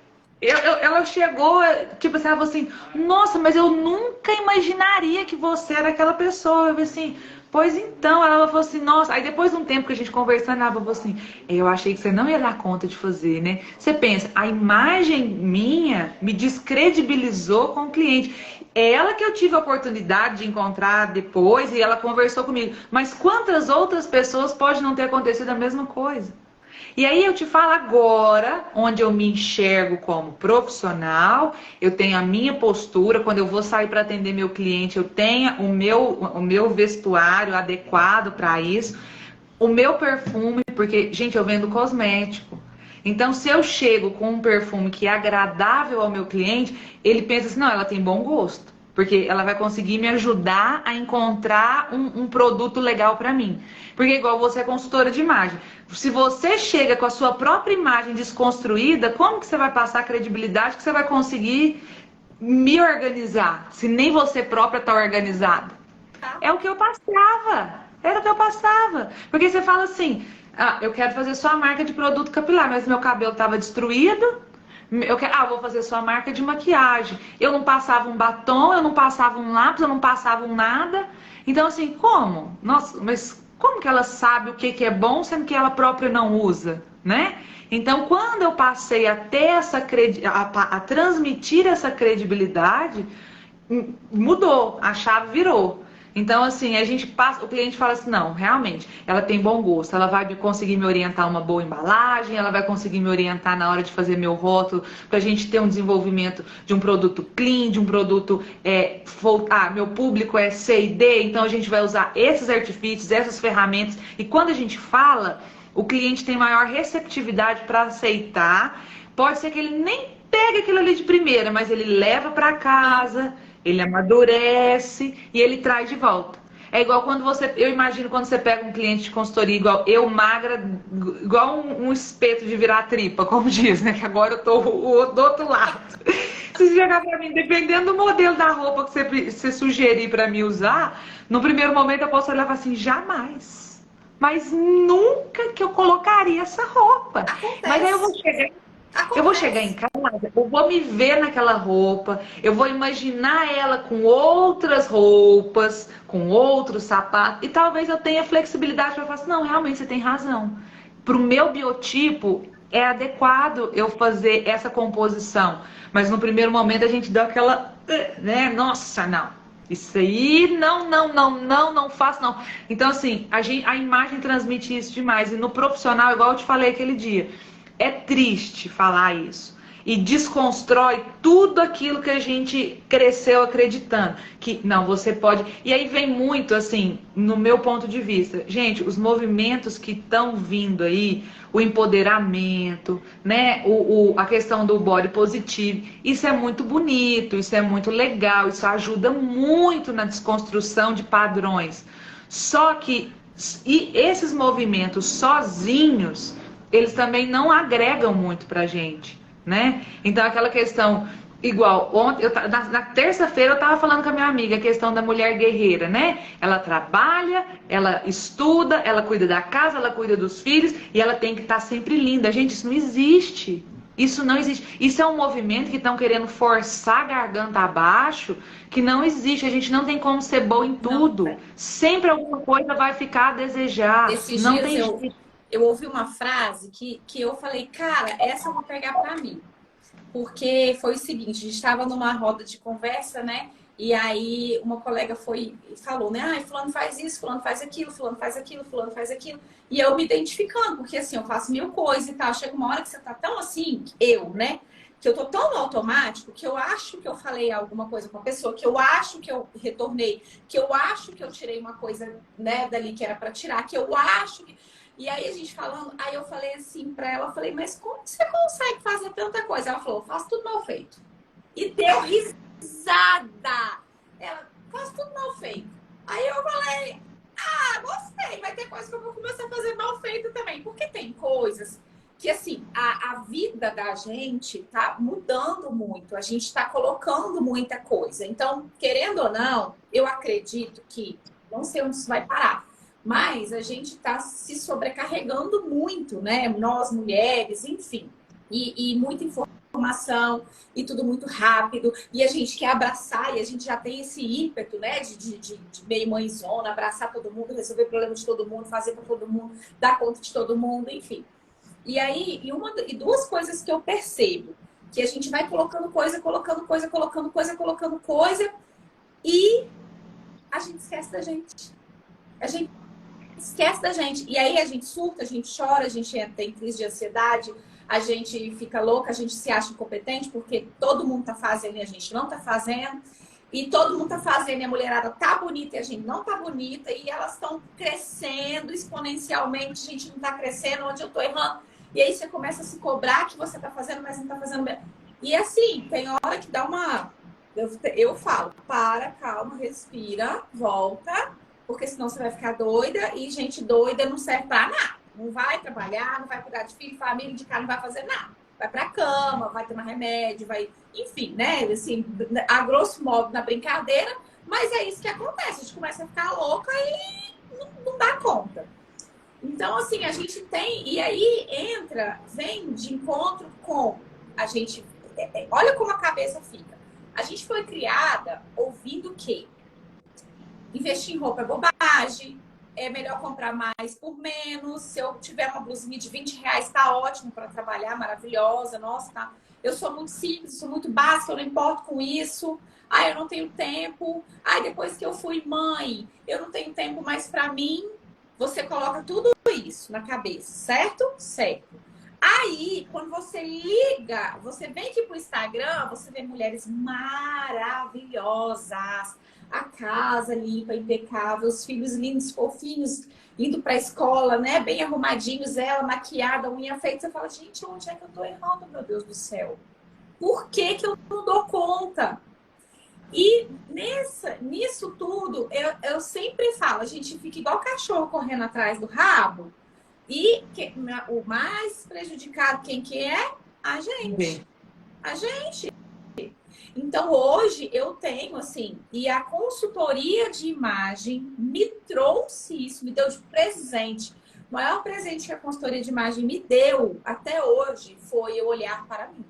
ela chegou, tipo assim, ela falou assim, nossa, mas eu nunca imaginaria que você era aquela pessoa. Eu falei assim, pois então, ela falou assim, nossa, aí depois de um tempo que a gente conversando, ela falou assim, eu achei que você não ia dar conta de fazer, né? Você pensa, a imagem minha me descredibilizou com o cliente. Ela que eu tive a oportunidade de encontrar depois e ela conversou comigo. Mas quantas outras pessoas pode não ter acontecido a mesma coisa? E aí eu te falo agora, onde eu me enxergo como profissional, eu tenho a minha postura, quando eu vou sair para atender meu cliente, eu tenho o meu vestuário adequado para isso, o meu perfume, porque, gente, eu vendo cosmético. Então, se eu chego com um perfume que é agradável ao meu cliente, ele pensa assim, não, ela tem bom gosto. Porque ela vai conseguir me ajudar a encontrar um produto legal para mim. Porque igual você é consultora de imagem. Se você chega com a sua própria imagem desconstruída, como que você vai passar a credibilidade que você vai conseguir me organizar? Se nem você própria está organizada. É o que eu passava. Era o que eu passava. Porque você fala assim, eu quero fazer só a marca de produto capilar, mas meu cabelo estava destruído. Vou fazer só a marca de maquiagem. Eu não passava um batom, eu não passava um lápis, eu não passava um nada. Então, assim, como? Nossa, mas como que ela sabe o que é bom, sendo que ela própria não usa, né? Então, quando eu passei a ter a transmitir essa credibilidade, mudou, a chave virou. Então, assim, a gente passa, o cliente fala assim, não, realmente, ela tem bom gosto, ela vai conseguir me orientar uma boa embalagem, ela vai conseguir me orientar na hora de fazer meu rótulo, para a gente ter um desenvolvimento de um produto clean, de um produto, meu público é C e D, então a gente vai usar esses artifícios, essas ferramentas, e quando a gente fala, o cliente tem maior receptividade para aceitar, pode ser que ele nem pegue aquilo ali de primeira, mas ele leva para casa, ele amadurece e ele traz de volta. É igual quando eu imagino quando você pega um cliente de consultoria igual eu, magra, igual um espeto de virar tripa, como diz, né? Que agora eu tô do outro lado. Se chegar pra mim, dependendo do modelo da roupa que você sugerir para mim usar, no primeiro momento eu posso olhar assim, jamais. Mas nunca que eu colocaria essa roupa. Acontece. Mas aí eu vou chegar em casa, eu vou me ver naquela roupa, eu vou imaginar ela com outras roupas, com outros sapatos, e talvez eu tenha flexibilidade para falar assim, não, realmente você tem razão. Para o meu biotipo, é adequado eu fazer essa composição. Mas no primeiro momento a gente dá aquela, né, nossa, não. Isso aí, não faço, não. Então, assim, a imagem transmite isso demais. E no profissional, igual eu te falei aquele dia, é triste falar isso. E desconstrói tudo aquilo que a gente cresceu acreditando. Que não, você pode. E aí vem muito, assim, no meu ponto de vista. Gente, os movimentos que estão vindo aí, o empoderamento, né? A questão do body positive, isso é muito bonito, isso é muito legal, isso ajuda muito na desconstrução de padrões. Só que esses movimentos sozinhos, eles também não agregam muito pra gente, né? Então aquela questão, igual, ontem, na terça-feira eu tava falando com a minha amiga a questão da mulher guerreira, né? Ela trabalha, ela estuda, ela cuida da casa, ela cuida dos filhos e ela tem que estar sempre linda. Gente, isso não existe. Isso não existe. Isso é um movimento que estão querendo forçar a garganta abaixo, que não existe. A gente não tem como ser boa em tudo. Não. Sempre alguma coisa vai ficar a desejar. Esses não dias tem jeito. Eu ouvi uma frase que eu falei, cara, essa eu vou pegar pra mim. Porque foi o seguinte, a gente estava numa roda de conversa, né? E aí uma colega falou, né? Ai, fulano faz isso, fulano faz aquilo, fulano faz aquilo, fulano faz aquilo. E eu me identificando, porque assim, eu faço mil coisas e tal. Chega uma hora que você tá tão assim, né? Que eu tô tão no automático que eu acho que eu falei alguma coisa com a pessoa, que eu acho que eu retornei, que eu acho que eu tirei uma coisa, né, dali que era para tirar, que eu acho que... E aí a gente falando, aí eu falei assim pra ela, eu falei, mas como você consegue fazer tanta coisa? Ela falou, faço tudo mal feito. E deu risada. Ela, faço tudo mal feito. Aí eu falei, gostei, vai ter coisa que eu vou começar a fazer mal feito também. Porque tem coisas que, assim, a vida da gente tá mudando muito. A gente tá colocando muita coisa. Então, querendo ou não, eu acredito que, não sei onde isso vai parar, mas a gente está se sobrecarregando muito, né? Nós, mulheres, enfim. E muita informação, e tudo muito rápido. E a gente quer abraçar, e a gente já tem esse ímpeto, né? De meio mãezona, abraçar todo mundo, resolver problemas de todo mundo, fazer para todo mundo, dar conta de todo mundo, enfim. E aí, duas coisas que eu percebo. Que a gente vai colocando coisa, e a gente esquece da gente. A gente esquece da gente. E aí a gente surta, a gente chora, a gente tem crise de ansiedade, a gente fica louca, a gente se acha incompetente porque todo mundo tá fazendo e a gente não tá fazendo. E todo mundo tá fazendo e a mulherada tá bonita e a gente não tá bonita. E elas estão crescendo exponencialmente, a gente não tá crescendo, onde eu tô errando. E aí você começa a se cobrar que você tá fazendo, mas não tá fazendo bem. E assim, tem hora que dá uma Eu falo, para, calma, respira, volta, porque senão você vai ficar doida e gente doida não serve pra nada. Não vai trabalhar, não vai cuidar de filho, família, de casa, não vai fazer nada. Vai pra cama, vai tomar remédio, vai. Enfim, né? Assim, a grosso modo, na brincadeira, mas é isso que acontece. A gente começa a ficar louca e não dá conta. Então, assim, a gente tem. E aí vem de encontro com a gente. Olha como a cabeça fica. A gente foi criada ouvindo que investir em roupa é bobagem, é melhor comprar mais por menos. Se eu tiver uma blusinha de R$ 20, tá ótimo para trabalhar, maravilhosa. Nossa, tá. Eu sou muito simples, sou muito básica, eu não importo com isso. Ah, eu não tenho tempo. Ah, depois que eu fui mãe, eu não tenho tempo mais para mim. Você coloca tudo isso na cabeça, certo? Certo. Aí, quando você liga, você vem aqui pro Instagram, você vê mulheres maravilhosas, a casa limpa, impecável, os filhos lindos, fofinhos, indo pra escola, né? Bem arrumadinhos, ela maquiada, unha feita. Você fala, gente, onde é que eu tô errando, meu Deus do céu? Por que que eu não dou conta? E nisso tudo, eu sempre falo, a gente fica igual cachorro correndo atrás do rabo. E o mais prejudicado, quem que é? A gente. A gente. Então, hoje eu tenho, assim, e a consultoria de imagem me trouxe isso, me deu de presente. O maior presente que a consultoria de imagem me deu até hoje foi eu olhar para mim.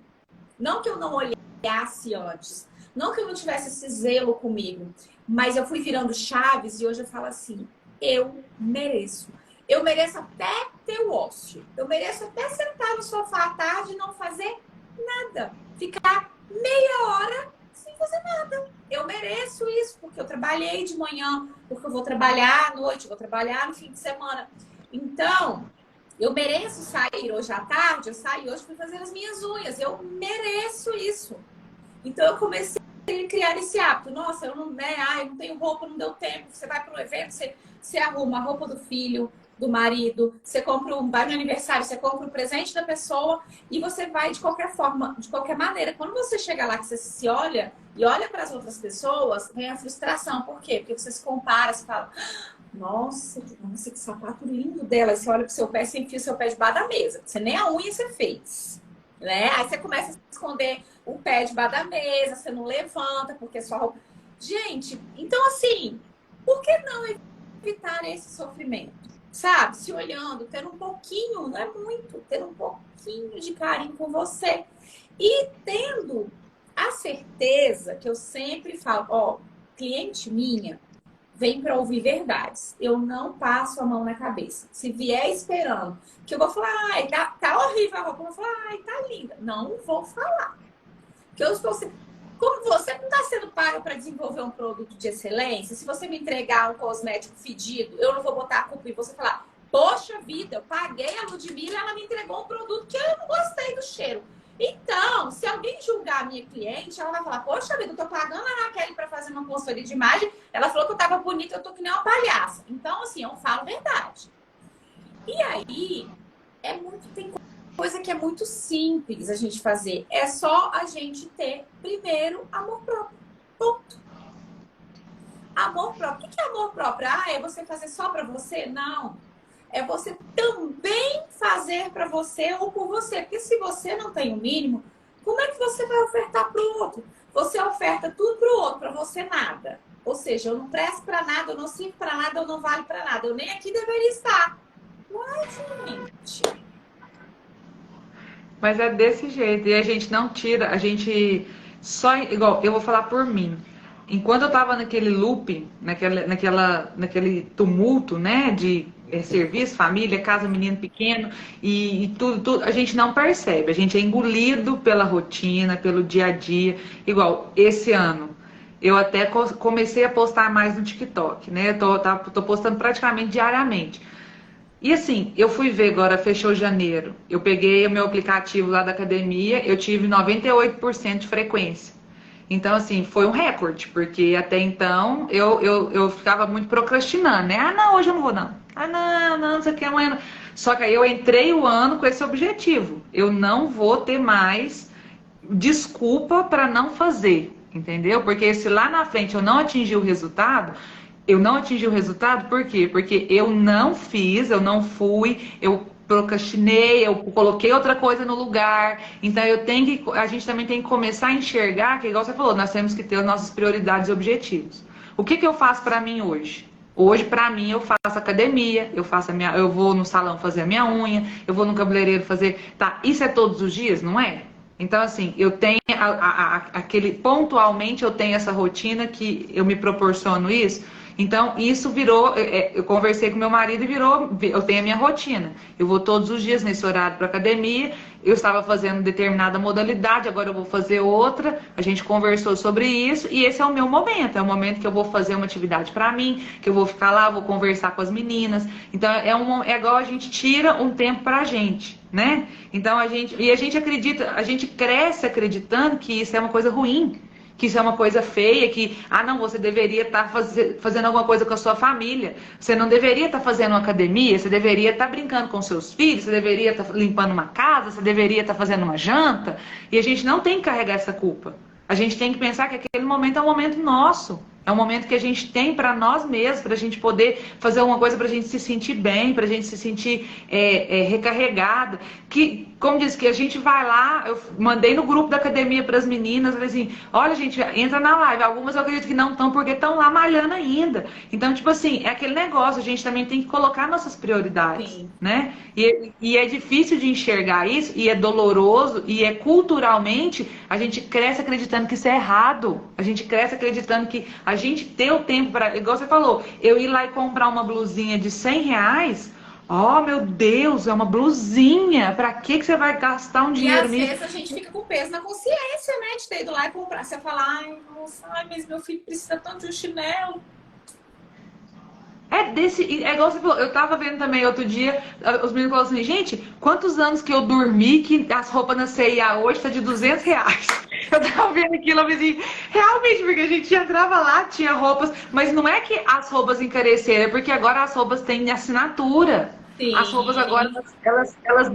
Não que eu não olhasse antes, não que eu não tivesse esse zelo comigo, mas eu fui virando chaves e hoje eu falo assim, eu mereço. Eu mereço até ter o ócio. Eu mereço até sentar no sofá à tarde e não fazer nada. Ficar meia hora sem fazer nada. Eu mereço isso, porque eu trabalhei de manhã, porque eu vou trabalhar à noite, eu vou trabalhar no fim de semana. Então, eu mereço sair hoje à tarde, eu saí hoje para fazer as minhas unhas. Eu mereço isso. Então, eu comecei a criar esse hábito. Nossa, eu não, né? Eu não tenho roupa, não deu tempo. Você vai para um evento, você arruma a roupa do filho, do marido, você vai no aniversário, você compra o presente da pessoa e você vai de qualquer forma, de qualquer maneira. Quando você chega lá que você se olha e olha para as outras pessoas, vem a frustração. Por quê? Porque você se compara, você fala, nossa, que sapato lindo dela. Aí você olha pro seu pé, você enfia o seu pé debaixo da mesa. Você nem a unha você fez. Né? Aí você começa a esconder o pé debaixo da mesa, você não levanta, porque sua roupa. Gente, então assim, por que não evitar esse sofrimento? Sabe? Se olhando, ter um pouquinho, não é muito, ter um pouquinho de carinho com você. E tendo a certeza que eu sempre falo, ó, cliente minha vem para ouvir verdades. Eu não passo a mão na cabeça. Se vier esperando que eu vou falar, ai, tá horrível a roupa, eu vou falar, ai, tá linda. Não vou falar. Que eu estou como você não está sendo paga para desenvolver um produto de excelência, se você me entregar um cosmético fedido, eu não vou botar a culpa em você falar, poxa vida, eu paguei a Ludmilla e ela me entregou um produto que eu não gostei do cheiro. Então, se alguém julgar a minha cliente, ela vai falar, poxa vida, eu tô pagando a Raquel para fazer uma consultoria de imagem, ela falou que eu tava bonita, eu tô que nem uma palhaça. Então, assim, eu falo a verdade. E aí, tem coisa que é muito simples a gente fazer. É só a gente ter, primeiro, amor próprio. Ponto. Amor próprio. O que é amor próprio? É você fazer só pra você? Não. É você também fazer pra você ou por você. Porque se você não tem o mínimo, como é que você vai ofertar pro outro? Você oferta tudo pro outro, pra você nada. Ou seja, eu não presto pra nada, eu não sirvo pra nada, eu não valho pra nada. Eu nem aqui deveria estar. Uai, gente. Mas é desse jeito, e a gente não tira, a gente só, igual, eu vou falar por mim. Enquanto eu tava naquele loop, naquele tumulto, né, de serviço, família, casa, menino pequeno, e tudo, a gente não percebe, a gente é engolido pela rotina, pelo dia a dia. Igual, esse ano, eu até comecei a postar mais no TikTok, né, tô postando praticamente diariamente. E assim, eu fui ver agora, fechou janeiro. Eu peguei o meu aplicativo lá da academia, eu tive 98% de frequência. Então, assim, foi um recorde, porque até então eu ficava muito procrastinando, né? Ah, não, hoje eu não vou, não. Ah, não, não sei o que, amanhã não. Só que aí eu entrei o ano com esse objetivo. Eu não vou ter mais desculpa para não fazer. entendeu? Porque se lá na frente eu não atingir o resultado, por quê? Porque eu não fiz, eu não fui, eu procrastinei, eu coloquei outra coisa no lugar. Então a gente também tem que começar a enxergar, que igual você falou, nós temos que ter as nossas prioridades e objetivos. O que eu faço para mim hoje? Hoje, para mim, eu faço academia, eu vou no salão fazer a minha unha, eu vou no cabeleireiro fazer. Tá, isso é todos os dias, não é? Então, assim, eu tenho pontualmente eu tenho essa rotina que eu me proporciono isso. Então, isso virou, eu conversei com meu marido e eu tenho a minha rotina. Eu vou todos os dias nesse horário para academia, eu estava fazendo determinada modalidade, agora eu vou fazer outra, a gente conversou sobre isso e esse é o meu momento, é o momento que eu vou fazer uma atividade para mim, que eu vou ficar lá, vou conversar com as meninas. Então, é igual a gente tira um tempo pra gente, né? Então, a gente acredita, a gente cresce acreditando que isso é uma coisa ruim, que isso é uma coisa feia, que, não, você deveria estar fazendo alguma coisa com a sua família, você não deveria estar fazendo uma academia, você deveria estar brincando com seus filhos, você deveria estar limpando uma casa, você deveria estar fazendo uma janta, e a gente não tem que carregar essa culpa. A gente tem que pensar que aquele momento é um momento nosso. É um momento que a gente tem para nós mesmos, para a gente poder fazer alguma coisa, para a gente se sentir bem, para a gente se sentir recarregado. Que, como disse, que a gente vai lá, eu mandei no grupo da academia para as meninas, falei assim, olha gente, entra na live. Algumas eu acredito que não estão, porque estão lá malhando ainda. Então, tipo assim, é aquele negócio, a gente também tem que colocar nossas prioridades, sim, né? E é difícil de enxergar isso, e é doloroso, e é culturalmente, a gente cresce acreditando que isso é errado. A gente cresce acreditando que a gente ter o tempo para, igual você falou, eu ir lá e comprar uma blusinha de R$100, oh meu Deus, é uma blusinha, pra que você vai gastar um dinheiro nisso? E às vezes a gente fica com peso na consciência, né, de ter ido lá e comprar. Você fala, ai, nossa, mas meu filho precisa tanto de um chinelo. É igual você falou, eu tava vendo também outro dia, os meninos falaram assim, gente, quantos anos que eu dormi que as roupas na C&A hoje tá de R$200? Eu tava vendo aquilo, eu pensei, realmente, porque a gente entrava lá, tinha roupas, mas não é que as roupas encareceram, é porque agora as roupas têm assinatura. Sim. As roupas agora,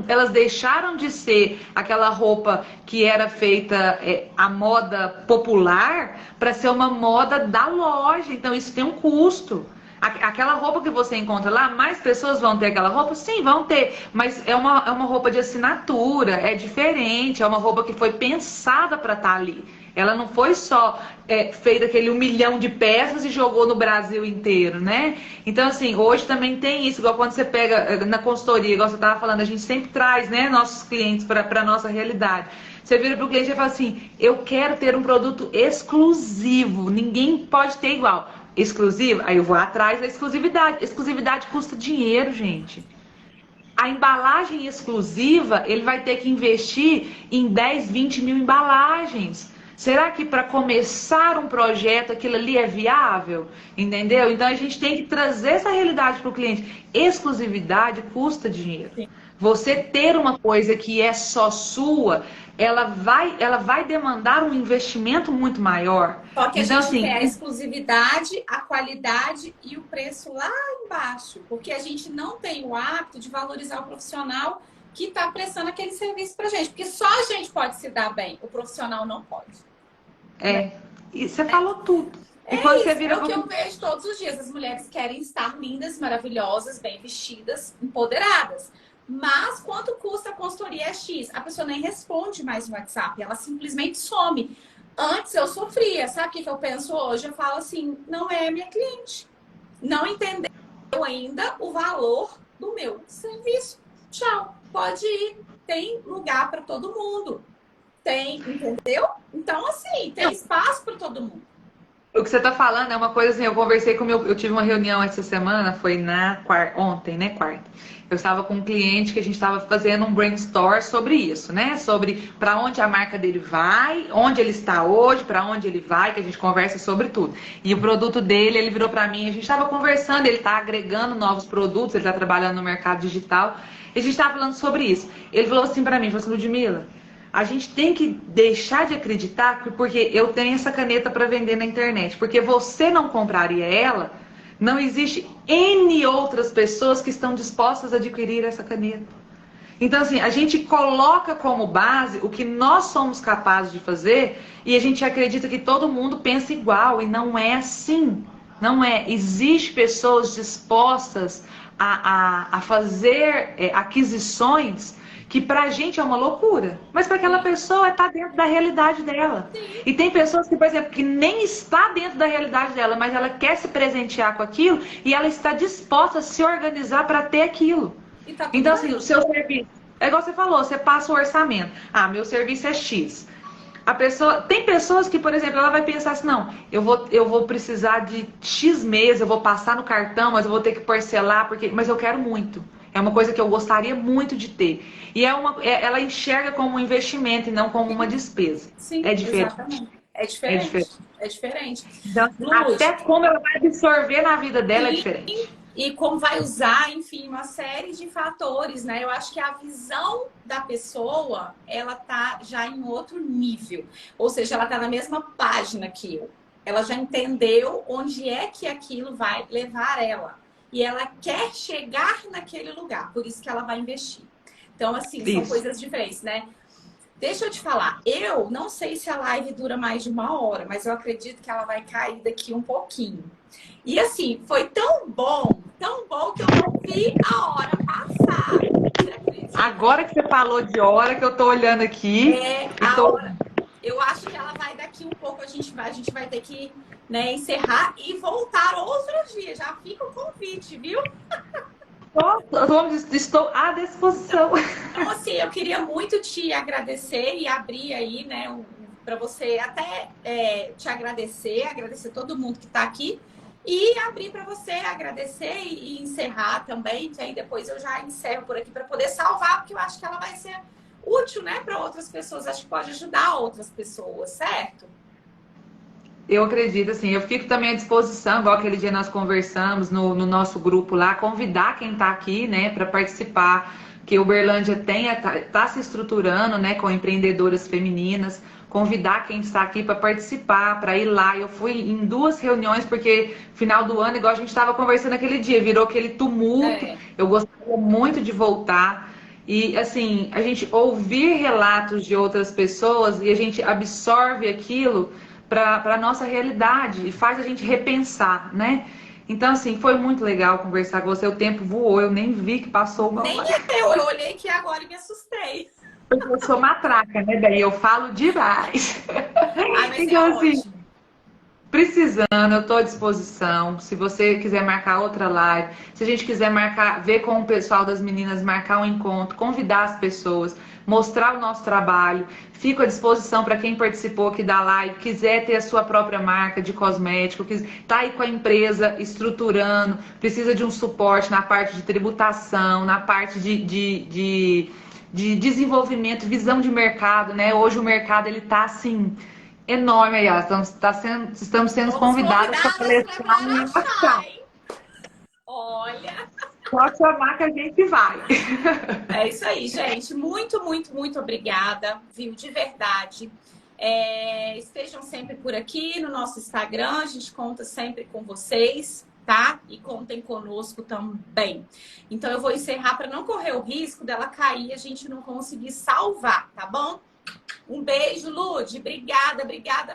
elas deixaram de ser aquela roupa que era feita a moda popular para ser uma moda da loja, então isso tem um custo. Aquela roupa que você encontra lá, mais pessoas vão ter aquela roupa? Sim, vão ter. Mas é uma roupa de assinatura, é diferente, é uma roupa que foi pensada para estar ali. Ela não foi só feita aquele 1 milhão de peças e jogou no Brasil inteiro, né? Então, assim, hoje também tem isso, igual quando você pega na consultoria, igual você estava falando, a gente sempre traz, né, nossos clientes para a nossa realidade. Você vira para o cliente e fala assim, eu quero ter um produto exclusivo, ninguém pode ter igual. Exclusivo, aí eu vou atrás da exclusividade. Exclusividade custa dinheiro, gente. A embalagem exclusiva, ele vai ter que investir em 10, 20 mil embalagens. Será que para começar um projeto aquilo ali é viável? Entendeu? Então a gente tem que trazer essa realidade para o cliente. Exclusividade custa dinheiro. Sim. Você ter uma coisa que é só sua, ela vai demandar um investimento muito maior. Só que então, a gente quer a exclusividade, a qualidade e o preço lá embaixo. Porque a gente não tem o hábito de valorizar o profissional que está prestando aquele serviço pra gente. Porque só a gente pode se dar bem, o profissional não pode. E você falou tudo. E quando você vira o que eu vejo todos os dias. As mulheres querem estar lindas, maravilhosas, bem vestidas, empoderadas. Mas quanto custa a consultoria X? A pessoa nem responde mais no WhatsApp, ela simplesmente some. Antes eu sofria, sabe o que eu penso hoje? Eu falo assim, não é minha cliente. Não entendeu ainda o valor do meu serviço. Tchau, pode ir. Tem lugar para todo mundo. Tem, entendeu? Então, assim, tem espaço para todo mundo. O que você tá falando é uma coisa assim, eu conversei com eu tive uma reunião essa semana, foi ontem, né, quarta. Eu estava com um cliente que a gente estava fazendo um brainstorm sobre isso, né? Sobre para onde a marca dele vai, onde ele está hoje, para onde ele vai, que a gente conversa sobre tudo. E o produto dele, ele virou para mim, a gente estava conversando, ele está agregando novos produtos, ele está trabalhando no mercado digital, e a gente estava falando sobre isso. Ele falou assim para mim, falou assim, Ludmila, a gente tem que deixar de acreditar porque eu tenho essa caneta para vender na internet, porque você não compraria ela. Não existe N outras pessoas que estão dispostas a adquirir essa caneta. Então, assim, a gente coloca como base o que nós somos capazes de fazer e a gente acredita que todo mundo pensa igual e não é assim. Não é. Existem pessoas dispostas a fazer aquisições que pra gente é uma loucura, mas para aquela pessoa está dentro da realidade dela. E tem pessoas que, por exemplo, que nem está dentro da realidade dela, mas ela quer se presentear com aquilo e ela está disposta a se organizar para ter aquilo. Então, assim, o seu serviço, é igual você falou, você passa o orçamento. Ah, meu serviço é X. Tem pessoas que, por exemplo, ela vai pensar assim, não, eu vou precisar de X meses, eu vou passar no cartão, mas eu vou ter que parcelar, mas eu quero muito. É uma coisa que eu gostaria muito de ter. E ela enxerga como um investimento e não como uma despesa. Sim, é diferente. Exatamente. É diferente. É diferente. Então, até como ela vai absorver na vida dela é diferente. E como vai usar, enfim, uma série de fatores, né? Eu acho que a visão da pessoa, ela tá já em outro nível. Ou seja, ela tá na mesma página que eu. Ela já entendeu onde é que aquilo vai levar ela. E ela quer chegar naquele lugar. Por isso que ela vai investir. Então, assim, são coisas diferentes, né? Deixa eu te falar. Eu não sei se a live dura mais de 1 hora, mas eu acredito que ela vai cair daqui um pouquinho. E assim, foi tão bom que eu não vi a hora passar. Agora que você falou de hora que eu tô olhando aqui. Hora. Eu acho que ela vai daqui um pouco, a gente vai ter que, né, encerrar e voltar outros dias. Já fica o convite, viu? Estou à disposição. Então, assim, eu queria muito te agradecer e abrir aí, né, para você até te agradecer todo mundo que está aqui. E abrir para você agradecer e encerrar também, que aí depois eu já encerro por aqui para poder salvar, porque eu acho que ela vai ser útil, né, para outras pessoas. Acho que pode ajudar outras pessoas, certo? Eu acredito, assim, eu fico também à disposição, igual aquele dia nós conversamos no nosso grupo lá, convidar quem está aqui, né, para participar, que o Uberlândia tá se estruturando, né, com empreendedoras femininas. Convidar quem está aqui para participar, para ir lá. Eu fui em 2 reuniões, porque final do ano, igual a gente estava conversando aquele dia, virou aquele tumulto. Eu gostaria muito de voltar. E, assim, a gente ouvir relatos de outras pessoas e a gente absorve aquilo para a nossa realidade e faz a gente repensar, né? Então, assim, foi muito legal conversar com você. O tempo voou, eu nem vi que passou uma hora. Nem eu olhei aqui agora e me assustei. Eu sou matraca, né? Daí eu falo demais. Então, assim, precisando, eu estou à disposição. Se você quiser marcar outra live, se a gente quiser ver com o pessoal das meninas, marcar um encontro, convidar as pessoas, mostrar o nosso trabalho, fico à disposição para quem participou aqui da live, quiser ter a sua própria marca de cosmético, está aí com a empresa estruturando, precisa de um suporte na parte de tributação, na parte de desenvolvimento, visão de mercado, né? Hoje o mercado ele tá assim enorme, aí, estamos sendo convidados para palestrar no Inovação. Olha, pode chamar que a gente vai. É isso aí, gente. Muito, muito, muito obrigada, viu? De verdade. Estejam sempre por aqui no nosso Instagram, a gente conta sempre com vocês, tá? E contem conosco também. Então eu vou encerrar para não correr o risco dela cair e a gente não conseguir salvar, tá bom? Um beijo, Lude. Obrigada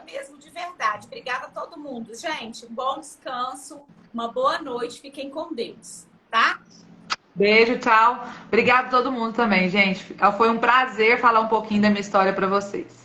mesmo, de verdade. Obrigada a todo mundo. Gente, um bom descanso, uma boa noite. Fiquem com Deus, tá? Beijo, tchau. Obrigada a todo mundo também, gente. Foi um prazer falar um pouquinho da minha história para vocês.